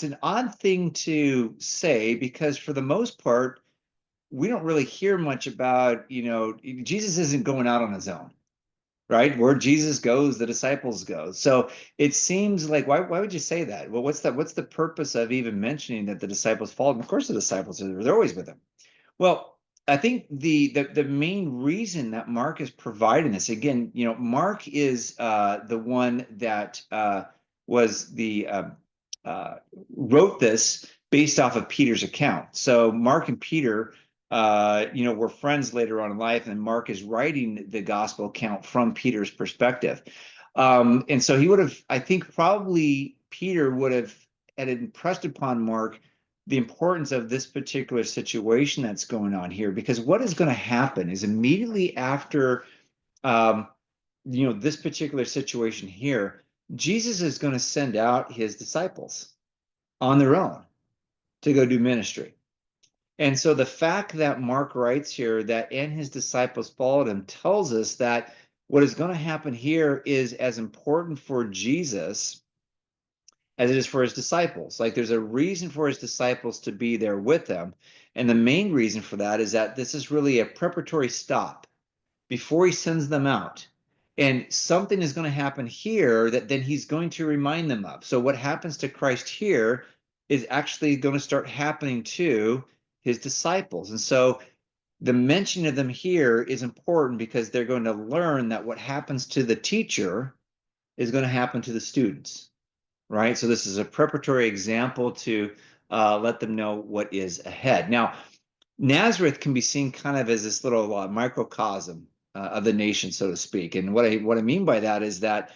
an odd thing to say because for the most part, we don't really hear much about, Jesus isn't going out on his own, right? Where Jesus goes, the disciples go. So it seems like, why would you say that? Well, what's the purpose of even mentioning that the disciples followed him? Of course, the disciples they're always with him. Well, I think the main reason that Mark is providing this, again, Mark is the one that was wrote this based off of Peter's account. So Mark and Peter, were friends later on in life, and Mark is writing the gospel account from Peter's perspective. And so he would have, I think, probably Peter would have had impressed upon Mark the importance of this particular situation that's going on here, because what is going to happen is immediately after, this particular situation here, Jesus is going to send out his disciples on their own to go do ministry. And so the fact that Mark writes here that and his disciples followed him tells us that what is going to happen here is as important for Jesus as it is for his disciples. Like, there's a reason for his disciples to be there with them. And the main reason for that is that this is really a preparatory stop before he sends them out. And something is going to happen here that then he's going to remind them of. So what happens to Christ here is actually going to start happening to his disciples. And so the mention of them here is important because they're going to learn that what happens to the teacher is going to happen to the students. right? So this is a preparatory example to let them know what is ahead. Now, Nazareth can be seen kind of as this little microcosm of the nation, so to speak. And what I mean by that is that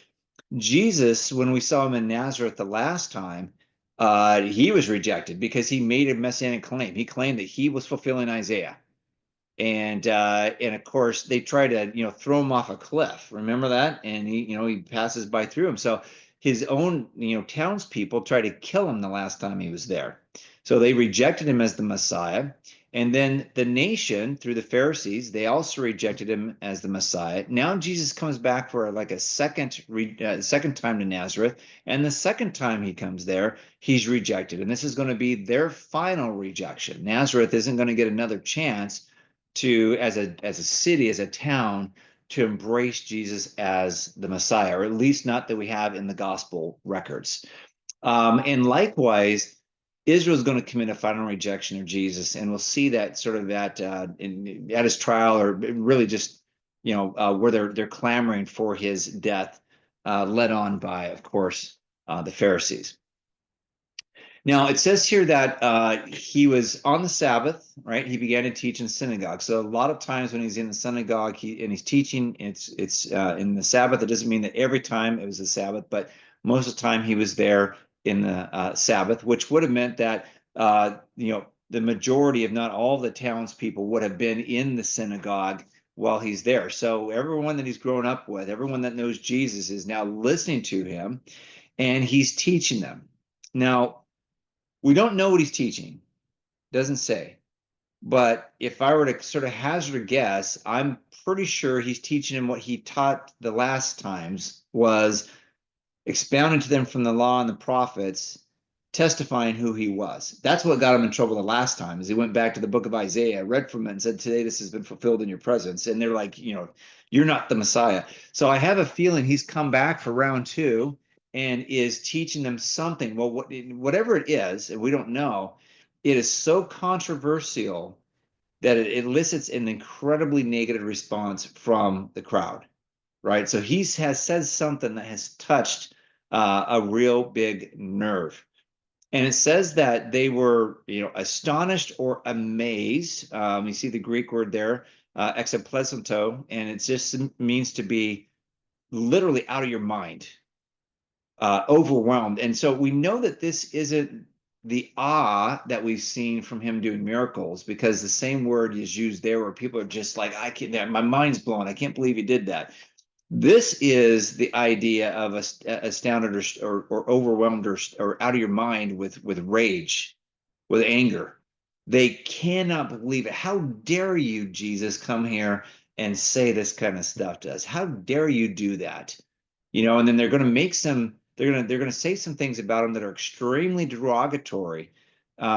Jesus, when we saw him in Nazareth the last time, he was rejected because he made a messianic claim. He claimed that he was fulfilling Isaiah. And of course they try to throw him off a cliff. Remember that? And he passes by through him. So his own townspeople tried to kill him the last time he was there. So they rejected him as the Messiah. And then the nation, through the Pharisees, they also rejected him as the Messiah. Now Jesus comes back for like a second time to Nazareth, and the second time he comes there, he's rejected. And this is going to be their final rejection. Nazareth isn't going to get another chance to, as a city, as a town, to embrace Jesus as the Messiah, or at least not that we have in the gospel records. And likewise, Israel is going to commit a final rejection of Jesus, and we'll see that sort of at his trial, or really just where they're clamoring for his death, led on by, of course, the Pharisees. Now, it says here that he was on the Sabbath, right? He began to teach in synagogue. So a lot of times when he's in the synagogue and he's teaching, it's in the Sabbath. It doesn't mean that every time it was the Sabbath, but most of the time he was there in the Sabbath, which would have meant that the majority, if not all, the townspeople would have been in the synagogue while he's there. So everyone that he's grown up with, everyone that knows Jesus, is now listening to him, and he's teaching them. Now, we don't know what he's teaching. Doesn't say. But if I were to sort of hazard a guess, I'm pretty sure he's teaching them what he taught the last times, was expounding to them from the law and the prophets, testifying who he was. That's what got him in trouble the last time, is he went back to the book of Isaiah, read from it, and said, today this has been fulfilled in your presence. And they're like, you're not the Messiah. So I have a feeling he's come back for round two and is teaching them something. Well, whatever it is, and we don't know, it is so controversial that it elicits an incredibly negative response from the crowd, right? So he has said something that has touched a real big nerve. And it says that they were, astonished or amazed. You see the Greek word there, exaplesanto, and it just means to be literally out of your mind, overwhelmed. And so we know that this isn't the awe that we've seen from him doing miracles, because the same word is used there where people are just like, I can't, my mind's blown. I can't believe he did that. This is the idea of astounded or overwhelmed or out of your mind with rage, with anger. They cannot believe it. How dare you, Jesus, come here and say this kind of stuff to us? How dare you do that? And then they're going to make they're going to say some things about him that are extremely derogatory,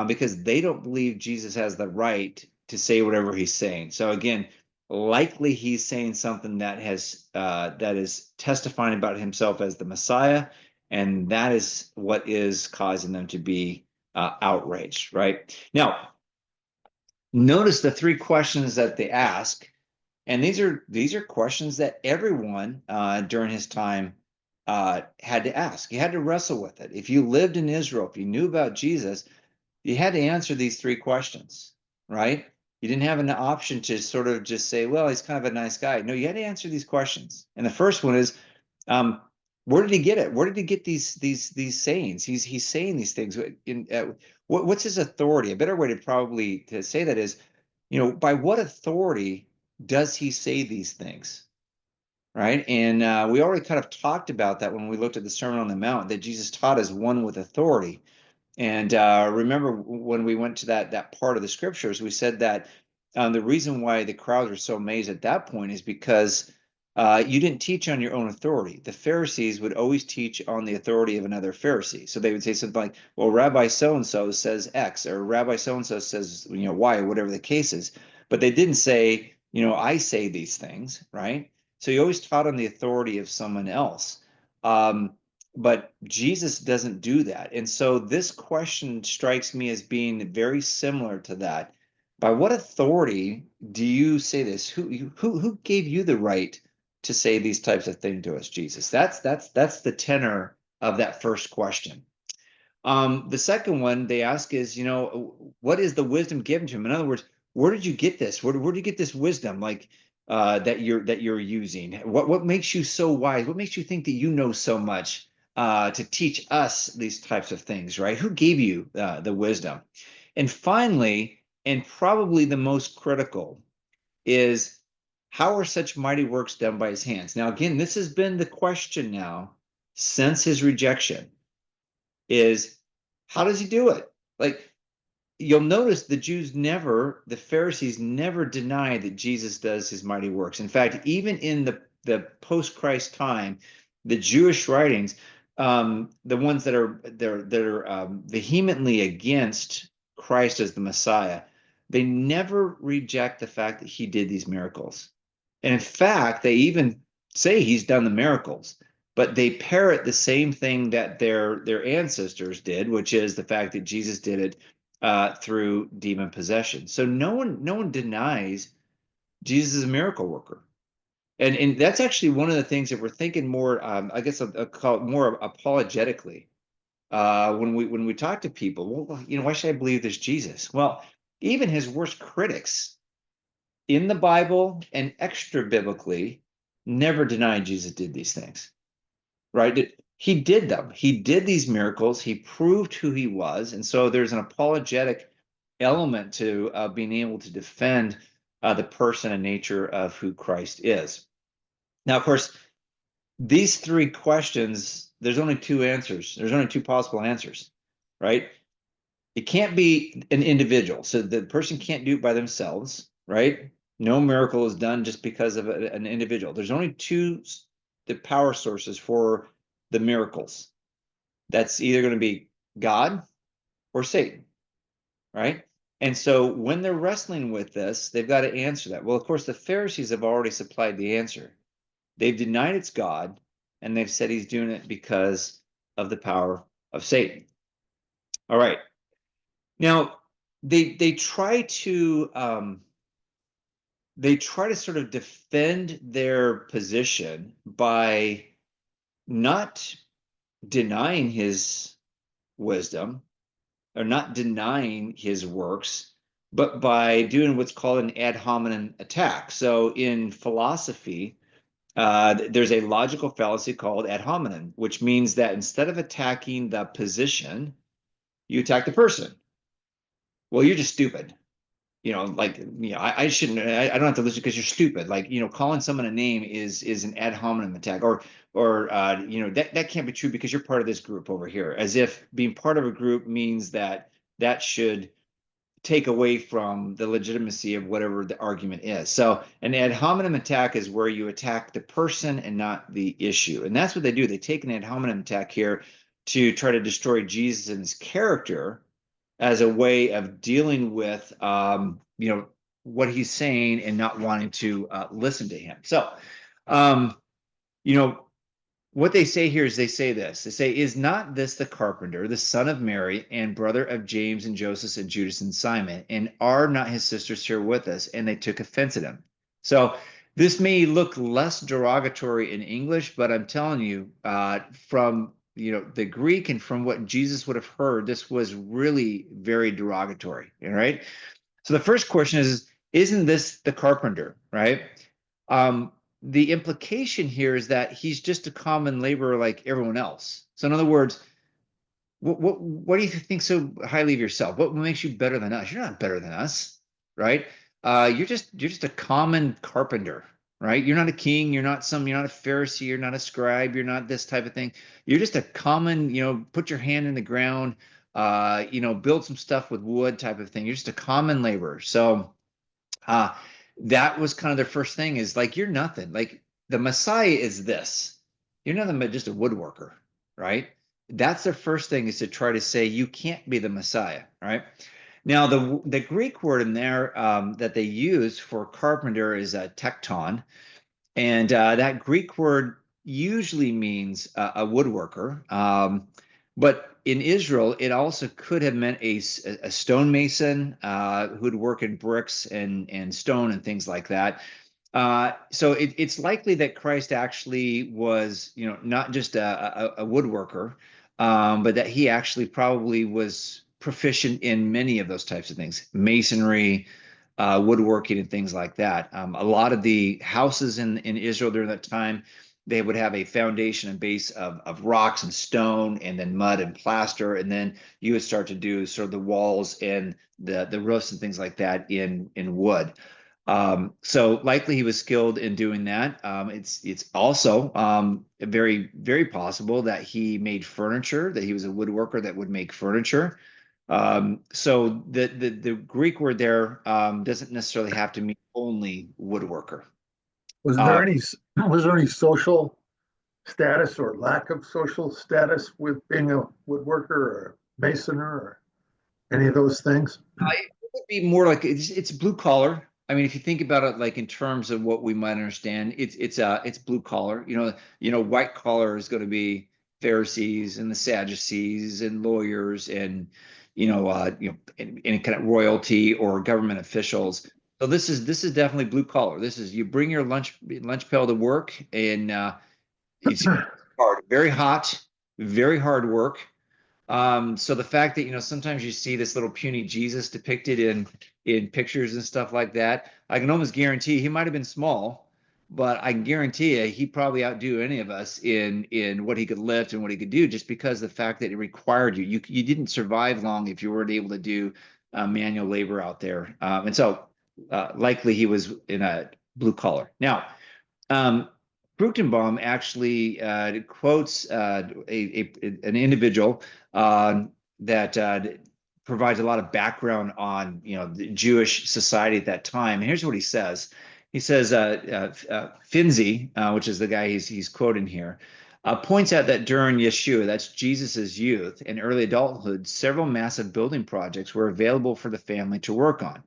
because they don't believe Jesus has the right to say whatever he's saying. So again, likely he's saying something that is testifying about himself as the Messiah, and that is what is causing them to be outraged. Right now, notice the three questions that they ask, and these are questions that everyone during his time had to ask. You had to wrestle with it. If you lived in Israel, if you knew about Jesus, you had to answer these three questions, right? You didn't have an option to sort of just say, well, he's kind of a nice guy. No, you had to answer these questions. And the first one is, where did he get it? Where did he get these sayings? He's saying these things. What's his authority? A better way to say that is, by what authority does he say these things? Right. And we already kind of talked about that when we looked at the Sermon on the Mount, that Jesus taught as one with authority. And remember when we went to that part of the scriptures, we said that the reason why the crowds were so amazed at that point is because you didn't teach on your own authority. The Pharisees would always teach on the authority of another Pharisee. So they would say something like, well, Rabbi so-and-so says X, or Rabbi so-and-so says, Y, or whatever the case is. But they didn't say, I say these things, right? So you always taught on the authority of someone else. But Jesus doesn't do that. And so this question strikes me as being very similar to that. By what authority do you say this? Who gave you the right to say these types of things to us, Jesus? That's the tenor of that first question. The second one they ask is, what is the wisdom given to him? In other words, where did you get this? Where did you get this wisdom, like that you're using? What makes you so wise? What makes you think that you know so much to teach us these types of things, right? Who gave you the wisdom? And finally, and probably the most critical, is how are such mighty works done by his hands? Now, again, this has been the question now since his rejection, is how does he do it? Like, you'll notice the Pharisees never deny that Jesus does his mighty works. In fact, even in the post-Christ time, the Jewish writings, the ones that are vehemently against Christ as the Messiah, they never reject the fact that he did these miracles. And in fact, they even say he's done the miracles, but they parrot the same thing that their ancestors did, which is the fact that Jesus did it through demon possession. So no one denies Jesus is a miracle worker. And that's actually one of the things that we're thinking more, I guess I'll call it more apologetically. When we talk to people, well, why should I believe this Jesus? Well, even his worst critics in the Bible and extra biblically never denied Jesus did these things, right? He did them. He did these miracles. He proved who he was. And so there's an apologetic element to being able to defend the person and nature of who Christ is. Now, of course, these three questions, there's only two answers. There's only two possible answers, right? It can't be an individual. So the person can't do it by themselves, right? No miracle is done just because of an individual. There's only two the power sources for the miracles. That's either going to be God or Satan, right? And so when they're wrestling with this, they've got to answer that. Well, of course, the Pharisees have already supplied the answer. They've denied it's God, and they've said he's doing it because of the power of Satan. All right. Now, they try to sort of defend their position by not denying his wisdom or not denying his works, but by doing what's called an ad hominem attack. So in philosophy, there's a logical fallacy called ad hominem, which means that instead of attacking the position, you attack the person. Well, you're just stupid. I shouldn't, I don't have to listen because you're stupid. Like, calling someone a name is an ad hominem attack, or that can't be true because you're part of this group over here, as if being part of a group means that should take away from the legitimacy of whatever the argument is. So an ad hominem attack is where you attack the person and not the issue. And that's what they do. They take an ad hominem attack here to try to destroy Jesus and his character as a way of dealing with what he's saying and not wanting to listen to him. So what they say here is they say this. They say, is not this the carpenter, the son of Mary, and brother of James and Joseph and Judas and Simon? And are not his sisters here with us? And they took offense at him. So this may look less derogatory in English, but I'm telling you, from the Greek and from what Jesus would have heard, this was really very derogatory. All right. So the first question is, isn't this the carpenter, right? The implication here is that he's just a common laborer like everyone else. So in other words, what do you think so highly of yourself? What makes you better than us? You're not better than us, right? You're just a common carpenter, right? You're not a king. You're not a Pharisee. You're not a scribe. You're not this type of thing. You're just a common, put your hand in the ground, build some stuff with wood type of thing. You're just a common laborer. So, that was kind of their first thing, is like, you're nothing. Like, the Messiah is this. You're nothing but just a woodworker, right? That's their first thing, is to try to say you can't be the Messiah, right? Now, the Greek word in there that they use for carpenter is a tekton, and that Greek word usually means a woodworker. But in Israel, it also could have meant a stonemason who'd work in bricks and stone and things like that. So it's likely that Christ actually was, not just a woodworker, but that he actually probably was proficient in many of those types of things, masonry, woodworking, and things like that. A lot of the houses in Israel during that time, they would have a foundation and base of rocks and stone, and then mud and plaster, and then you would start to do sort of the walls and the roofs and things like that in wood. So likely he was skilled in doing that. It's also very, very possible that he made furniture, that he was a woodworker that would make furniture. So the Greek word there doesn't necessarily have to mean only woodworker.
Was
Uh,
there any was there any social status or lack of social status with being a woodworker or masoner or any of those things?
it would be more like it's blue collar. I mean, if you think about it, like in terms of what we might understand, it's blue collar. White collar is going to be Pharisees and the Sadducees and lawyers and any kind of royalty or government officials. So this is definitely blue collar. This is you bring your lunch pail to work, and it's hard, very hot, very hard work. So the fact that sometimes you see this little puny Jesus depicted in pictures and stuff like that, I can almost guarantee he might have been small, but I can guarantee you he probably outdo any of us in what he could lift and what he could do, just because the fact that it required you didn't survive long if you weren't able to do manual labor out there, and so likely he was in a blue collar. Now, um, Fruchtenbaum actually quotes an individual that provides a lot of background on the Jewish society at that time. And here's what he says. He says Finzi, which is the guy he's quoting here, points out that during Yeshua, that's Jesus's youth and early adulthood, several massive building projects were available for the family to work on.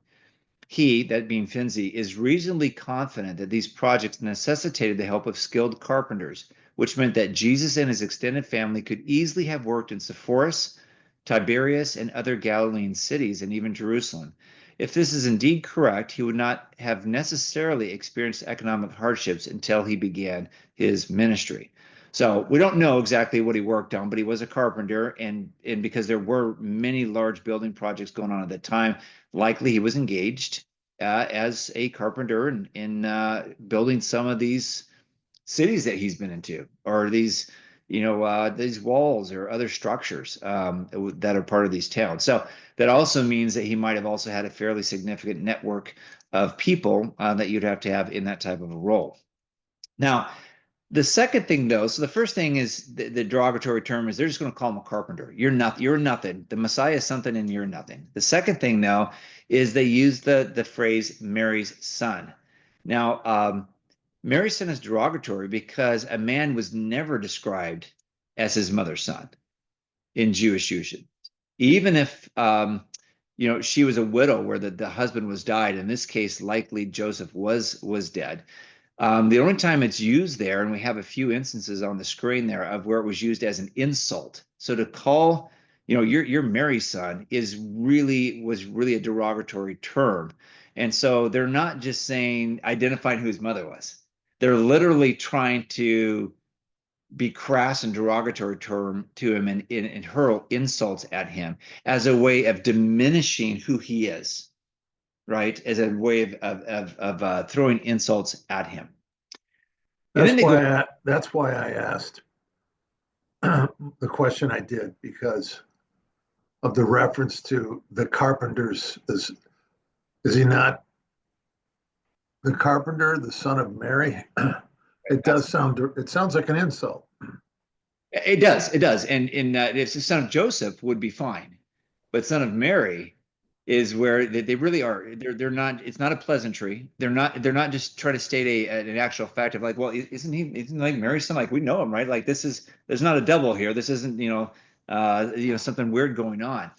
He, that being Finzi, is reasonably confident that these projects necessitated the help of skilled carpenters, which meant that Jesus and his extended family could easily have worked in Sepphoris, Tiberias, and other Galilean cities, and even Jerusalem. If this is indeed correct, he would not have necessarily experienced economic hardships until he began his ministry. So we don't know exactly what he worked on, but he was a carpenter, and because there were many large building projects going on at the time, likely he was engaged as a carpenter in building some of these cities that he's been into, or these walls or other structures that are part of these towns. So that also means that he might have also had a fairly significant network of people that you'd have to have in that type of a role. Now, the second thing, though, so the first thing is the derogatory term is they're just going to call him a carpenter. You're nothing. The Messiah is something, and you're nothing. The second thing, though, is they use the phrase Mary's son. Now, Mary's son is derogatory because a man was never described as his mother's son in Jewish usage. Even if she was a widow where the husband was died. In this case, likely Joseph was dead. The only time it's used there, and we have a few instances on the screen there of where it was used as an insult. So to call, your Mary's son was really a derogatory term. And so they're not just saying identifying who his mother was. They're literally trying to be crass and derogatory term to him and hurl insults at him as a way of diminishing who he is, right? As a way of throwing insults at him.
That's why I asked the question I did, because of the reference to the carpenters. Is he not the carpenter, the son of Mary? It sounds like an insult.
It does. And if the son of Joseph would be fine, but son of Mary is where they really are. They're not. It's not a pleasantry. They're not just trying to state an actual fact of like, well, isn't like Mary's son? Like we know him, right? Like there's not a double here. This isn't something weird going on.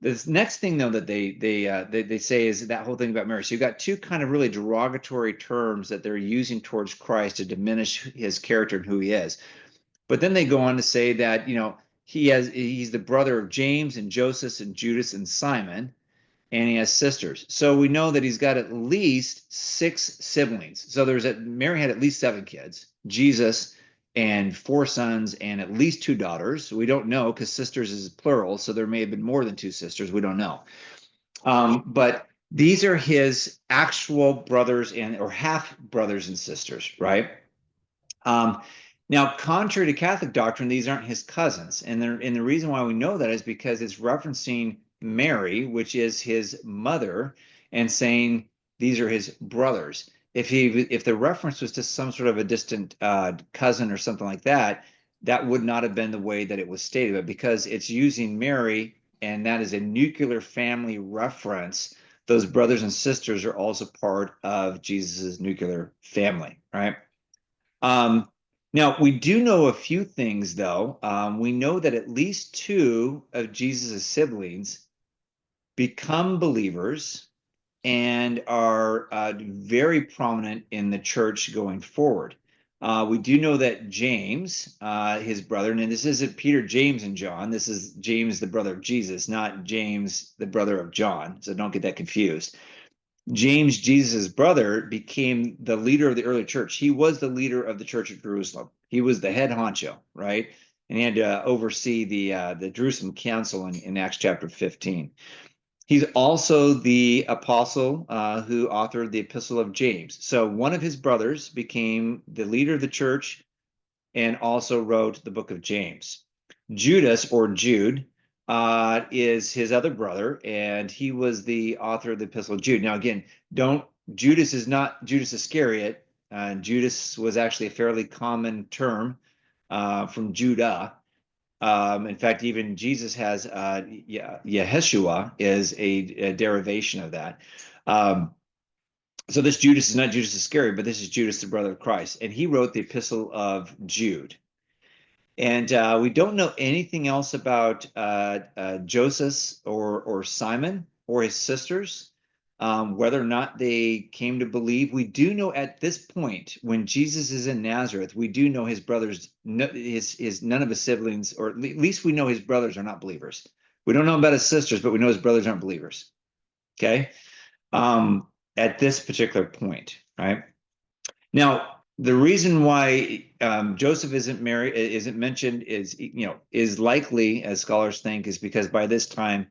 This next thing though that they say is that whole thing about Mary. So you've got two kind of really derogatory terms that they're using towards Christ to diminish his character and who he is. But then they go on to say that he's the brother of James and Joseph and Judas and Simon. and he has sisters. So we know that he's got at least 6 siblings. So Mary had at least 7 kids, Jesus and 4 sons and at least 2 daughters. We don't know because sisters is plural, so there may have been more than 2 sisters. We don't know. But these are his actual brothers or half brothers and sisters, right? Now, contrary to Catholic doctrine, these aren't his cousins. And the reason why we know that is because it's referencing Mary, which is his mother, and saying these are his brothers. If the reference was to some sort of a distant cousin or something like that, that would not have been the way that it was stated. But because it's using Mary, and that is a nuclear family reference, those brothers and sisters are also part of Jesus's nuclear family, right? Now, we do know a few things, though. We know that at least 2 of Jesus' siblings become believers and are very prominent in the church going forward. We do know that James, his brother, and this isn't Peter, James, and John. This is James, the brother of Jesus, not James, the brother of John. So don't get that confused. James, Jesus' brother, became the leader of the early church. He was the leader of the church of Jerusalem. He was the head honcho, right? And he had to oversee the Jerusalem council in Acts chapter 15. He's also the apostle who authored the epistle of James. So one of his brothers became the leader of the church and also wrote the book of James. Judas, or Jude, is his other brother, and he was the author of the Epistle of Jude. Now, again, Judas is not Judas Iscariot. Judas was actually a fairly common term from Judah. In fact, even Jesus has Yeshua is a derivation of that. So this Judas is not Judas Iscariot, but this is Judas, the brother of Christ, and he wrote the Epistle of Jude. And we don't know anything else about Joseph or Simon or his sisters, whether or not they came to believe. We do know at this point, when Jesus is in Nazareth, we do know his brothers, none of his siblings, or at least we know his brothers are not believers. We don't know about his sisters, but we know his brothers aren't believers. Okay, at this particular point, right? Now, the reason why Joseph isn't mentioned is likely, as scholars think, is because by this time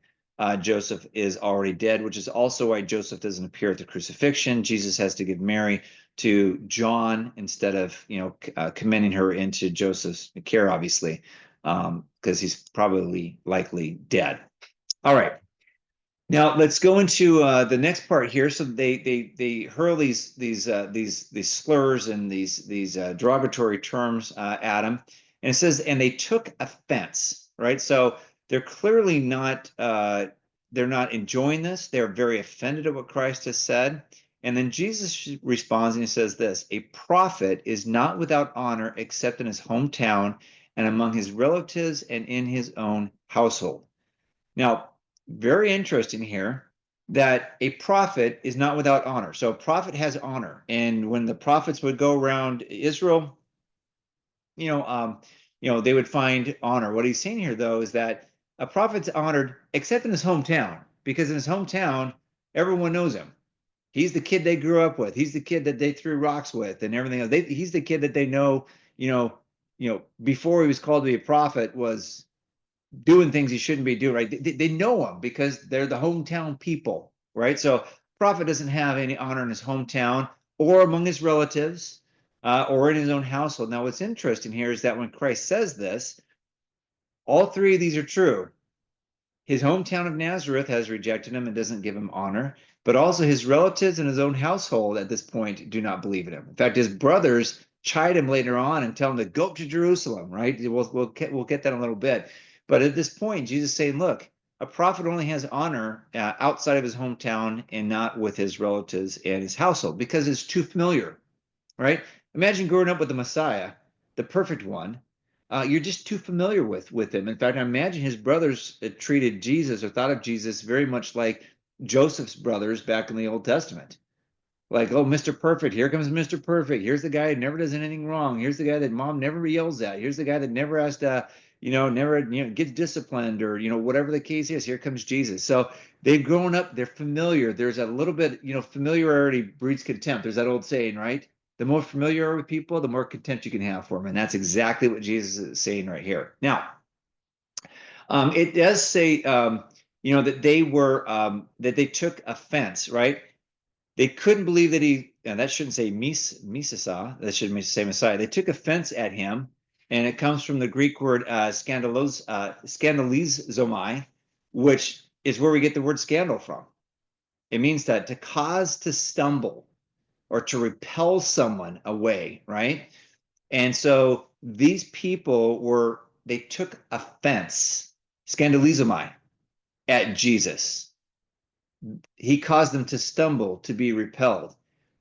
Joseph is already dead, which is also why Joseph doesn't appear at the crucifixion. Jesus has to give Mary to John instead of commending her into Joseph's care, obviously, because he's probably likely dead. All right. Now let's go into the next part here. So they hurl these slurs and these derogatory terms at him, and it says, and they took offense, right? So they're clearly not they're not enjoying this. They're very offended at what Christ has said. And then Jesus responds and he says this: a prophet is not without honor except in his hometown and among his relatives and in his own household. Now, very interesting here that a prophet is not without honor. So a prophet has honor. And when the prophets would go around Israel, they would find honor. What he's saying here, though, is that a prophet's honored except in his hometown, because in his hometown, everyone knows him. He's the kid they grew up with. He's the kid that they threw rocks with and everything else. He's the kid that they know, before he was called to be a prophet, was doing things he shouldn't be doing, right? They know him because they're the hometown people, right? So prophet doesn't have any honor in his hometown or among his relatives or in his own household. Now, what's interesting here is that when Christ says this, all 3 of these are true. His hometown of Nazareth has rejected him and doesn't give him honor, but also his relatives and his own household at this point do not believe in him. In fact, his brothers chide him later on and tell him to go up to Jerusalem, right? We'll get that in a little bit. But at this point, Jesus is saying, look, a prophet only has honor outside of his hometown and not with his relatives and his household, because it's too familiar, right? Imagine growing up with the Messiah, the perfect one. You're just too familiar with him. In fact, I imagine his brothers treated Jesus or thought of Jesus very much like Joseph's brothers back in the Old Testament. Like, oh, Mr. Perfect, here comes Mr. Perfect. Here's the guy who never does anything wrong. Here's the guy that mom never yells at. Here's the guy that never has to, never, gets disciplined or, whatever the case is. Here comes Jesus. So they've grown up, they're familiar. There's a little bit, familiarity breeds contempt. There's that old saying, right? The more familiar you are with people, the more contempt you can have for them. And that's exactly what Jesus is saying right here. Now, it does say, that they were, that they took offense, right? They couldn't believe that and that shouldn't say Misasa, that should say Messiah. They took offense at him, and it comes from the Greek word scandalizomai, which is where we get the word scandal from. It means that to cause to stumble or to repel someone away, right? And so these people they took offense, scandalizomai, at Jesus. He caused them to stumble, to be repelled.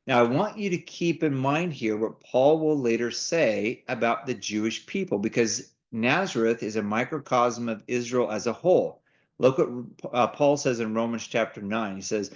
Now, I want you to keep in mind here what Paul will later say about the Jewish people, because Nazareth is a microcosm of Israel as a whole. Look what Paul says in Romans chapter 9. He says,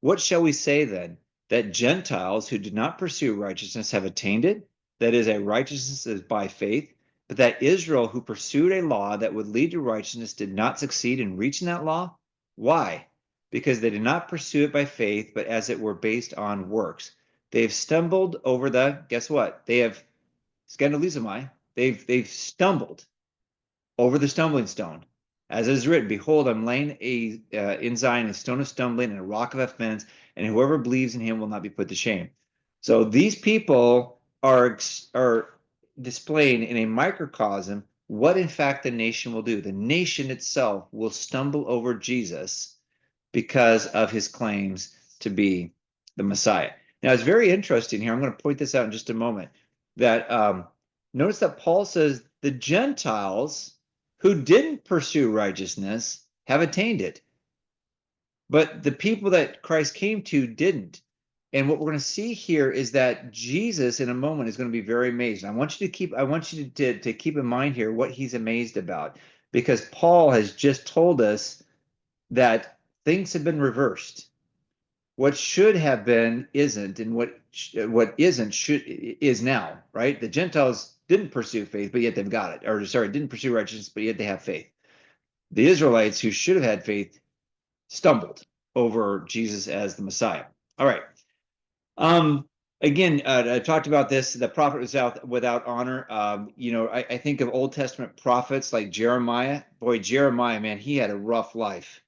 "What shall we say then? That Gentiles who did not pursue righteousness have attained it? That is, a righteousness is by faith. But that Israel, who pursued a law that would lead to righteousness, did not succeed in reaching that law? Why? Because they did not pursue it by faith, but as it were based on works. They've stumbled over guess what? They have scandalizomai. They've stumbled over the stumbling stone. As it is written, behold, I'm laying in Zion a stone of stumbling and a rock of offense, and whoever believes in him will not be put to shame." So these people are displaying in a microcosm what in fact the nation will do. The nation itself will stumble over Jesus because of his claims to be the Messiah. Now, it's very interesting here. I'm going to point this out in just a moment. That notice that Paul says the Gentiles who didn't pursue righteousness have attained it, but the people that Christ came to didn't. And what we're going to see here is that Jesus, in a moment, is going to be very amazed. I want you to keep in mind here what he's amazed about, because Paul has just told us that things have been reversed. What should have been isn't, and what isn't is now, right? The Gentiles didn't pursue faith, but yet they've got it. Or sorry, didn't pursue righteousness, but yet they have faith. The Israelites who should have had faith stumbled over Jesus as the Messiah. All right. Again, I talked about this. The prophet was without honor. I think of Old Testament prophets like Jeremiah. Boy, Jeremiah, man, he had a rough life.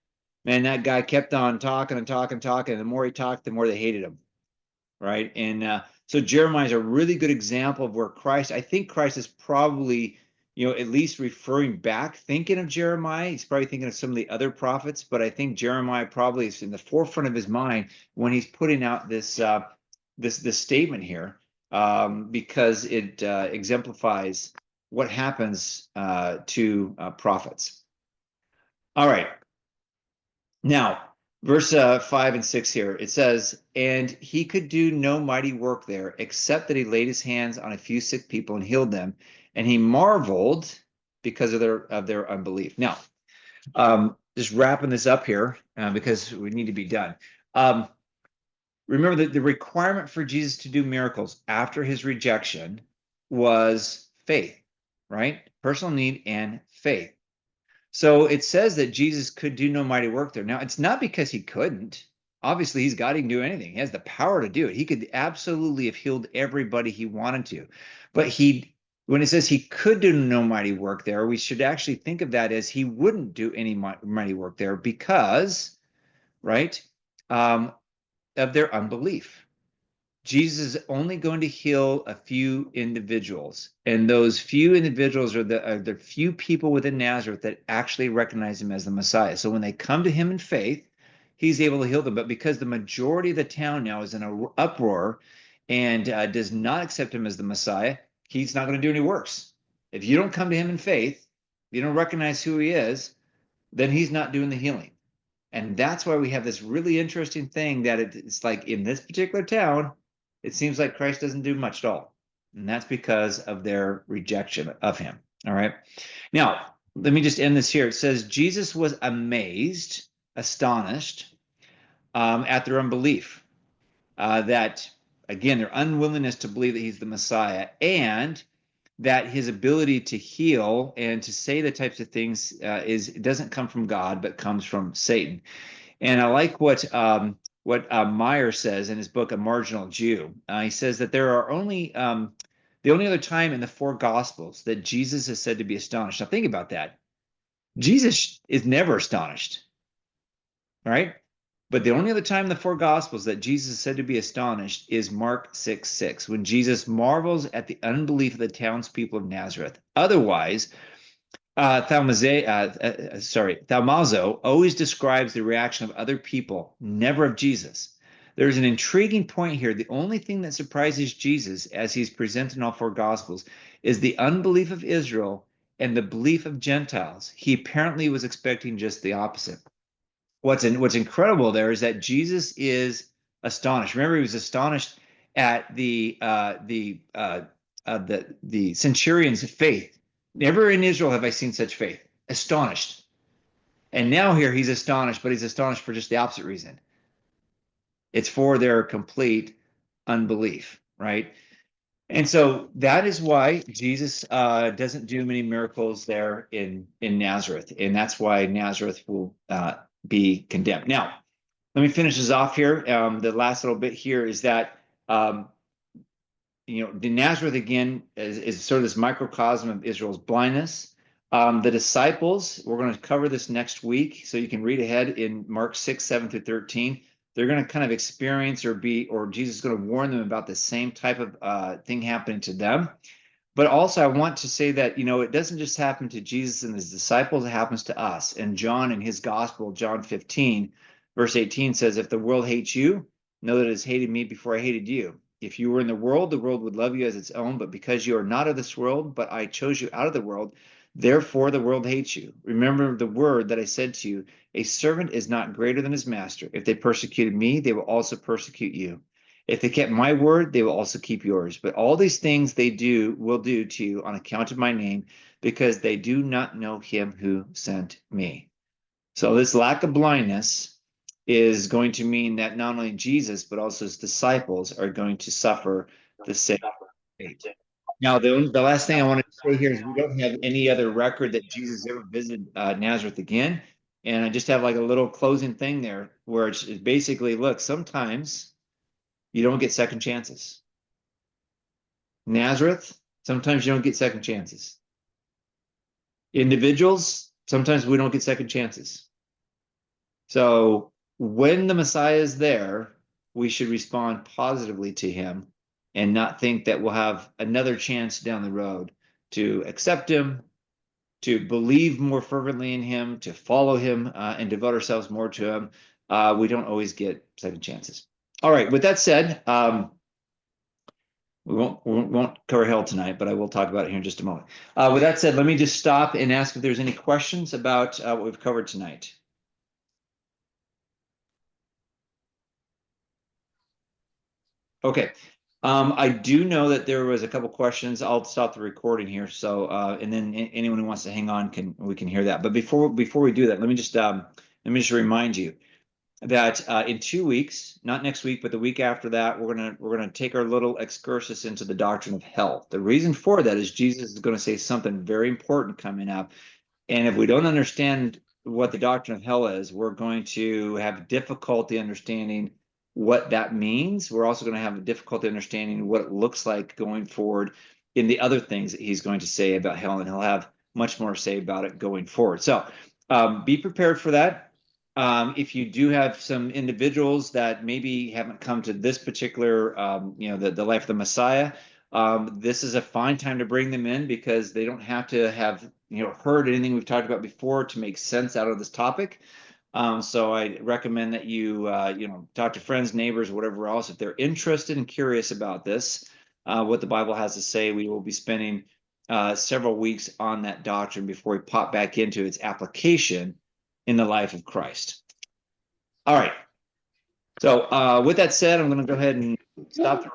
Man, that guy kept on talking and talking and talking. And the more he talked, the more they hated him. Right. And so Jeremiah is a really good example of where I think Christ is probably, at least referring back, thinking of Jeremiah. He's probably thinking of some of the other prophets, but I think Jeremiah probably is in the forefront of his mind when he's putting out this statement here, because it exemplifies what happens to prophets. All right. Now, verse 5 and 6 here, it says, "And he could do no mighty work there, except that he laid his hands on a few sick people and healed them. And he marveled because of their unbelief." Now, just wrapping this up here, because we need to be done. Remember that the requirement for Jesus to do miracles after his rejection was faith, right? Personal need and faith. So it says that Jesus could do no mighty work there. Now, it's not because he couldn't. Obviously, he can do anything. He has the power to do it. He could absolutely have healed everybody he wanted to. But when it says he could do no mighty work there, we should actually think of that as he wouldn't do any mighty work there because, right, of their unbelief. Jesus is only going to heal a few individuals, and those few individuals are the few people within Nazareth that actually recognize him as the Messiah. So when they come to him in faith, he's able to heal them. But because the majority of the town now is in an uproar and does not accept him as the Messiah, he's not going to do any works. If you don't come to him in faith, you don't recognize who he is, then he's not doing the healing. And that's why we have this really interesting thing that it's like in this particular town, it seems like Christ doesn't do much at all. And that's because of their rejection of him. All right. Now, let me just end this here. It says, Jesus was amazed, astonished at their unbelief. That, again, their unwillingness to believe that he's the Messiah, and that his ability to heal and to say the types of things it doesn't come from God, but comes from Satan. And I like what Meyer says in his book, A Marginal Jew. He says that there are only the only other time in the four Gospels that Jesus is said to be astonished. Now think about that. Jesus is never astonished, right? But the only other time in the four Gospels that Jesus is said to be astonished is Mark 6:6, when Jesus marvels at the unbelief of the townspeople of Nazareth. Otherwise, Thaumazo always describes the reaction of other people, never of Jesus. There's an intriguing point here. The only thing that surprises Jesus as he's presented in all four Gospels is the unbelief of Israel and the belief of Gentiles. He apparently was expecting just the opposite. What's incredible there is that Jesus is astonished. Remember, he was astonished at the centurion's faith. Never in Israel have I seen such faith. Astonished. And now here he's astonished, but he's astonished for just the opposite reason. It's for their complete unbelief, right? And so that is why Jesus doesn't do many miracles there in Nazareth. And that's why Nazareth will be condemned. Now, let me finish this off here. The last little bit here is that the Nazareth again is sort of this microcosm of Israel's blindness. The disciples, we're going to cover this next week, so you can read ahead in Mark 6, 7 through 13. They're going to kind of experience or Jesus is going to warn them about the same type of thing happening to them. But also I want to say that, it doesn't just happen to Jesus and his disciples, it happens to us. And John in his gospel, John 15, verse 18 says, if the world hates you, know that it has hated me before I hated you. If you were in the world would love you as its own, but because you are not of this world, but I chose you out of the world, therefore the world hates you. Remember the word that I said to you, a servant is not greater than his master. If they persecuted me, they will also persecute you. If they kept my word, they will also keep yours. But all these things they will do to you on account of my name, because they do not know him who sent me. So this lack of blindness is going to mean that not only Jesus, but also his disciples are going to suffer the same fate. Now, the last thing I want to say here is we don't have any other record that Jesus ever visited Nazareth again. And I just have like a little closing thing there where it's basically, look, sometimes you don't get second chances. Nazareth, sometimes you don't get second chances. Individuals, sometimes we don't get second chances. So when the Messiah is there, we should respond positively to him and not think that we'll have another chance down the road to accept him, to believe more fervently in him, to follow him, and devote ourselves more to him. We don't always get second chances. All right, with that said, we won't cover hell tonight, but I will talk about it here in just a moment. With that said, let me just stop and ask if there's any questions about what we've covered tonight. Okay. I do know that there was a couple questions. I'll stop the recording here. So, and then anyone who wants to hang on we can hear that. But before we do that, let me just remind you that in 2 weeks, not next week, but the week after that, we're gonna take our little excursus into the doctrine of hell. The reason for that is Jesus is going to say something very important coming up, and if we don't understand what the doctrine of hell is, we're going to have difficulty understanding what that means. We're also going to have a difficulty understanding what it looks like going forward in the other things that he's going to say about hell, and he'll have much more to say about it going forward. So be prepared for that. If you do have some individuals that maybe haven't come to this particular, the life of the Messiah, this is a fine time to bring them in, because they don't have to have heard anything we've talked about before to make sense out of this topic. So I recommend that you talk to friends, neighbors, whatever else, if they're interested and curious about this, what the Bible has to say. We will be spending several weeks on that doctrine before we pop back into its application in the life of Christ. All right. So with that said, I'm going to go ahead and stop the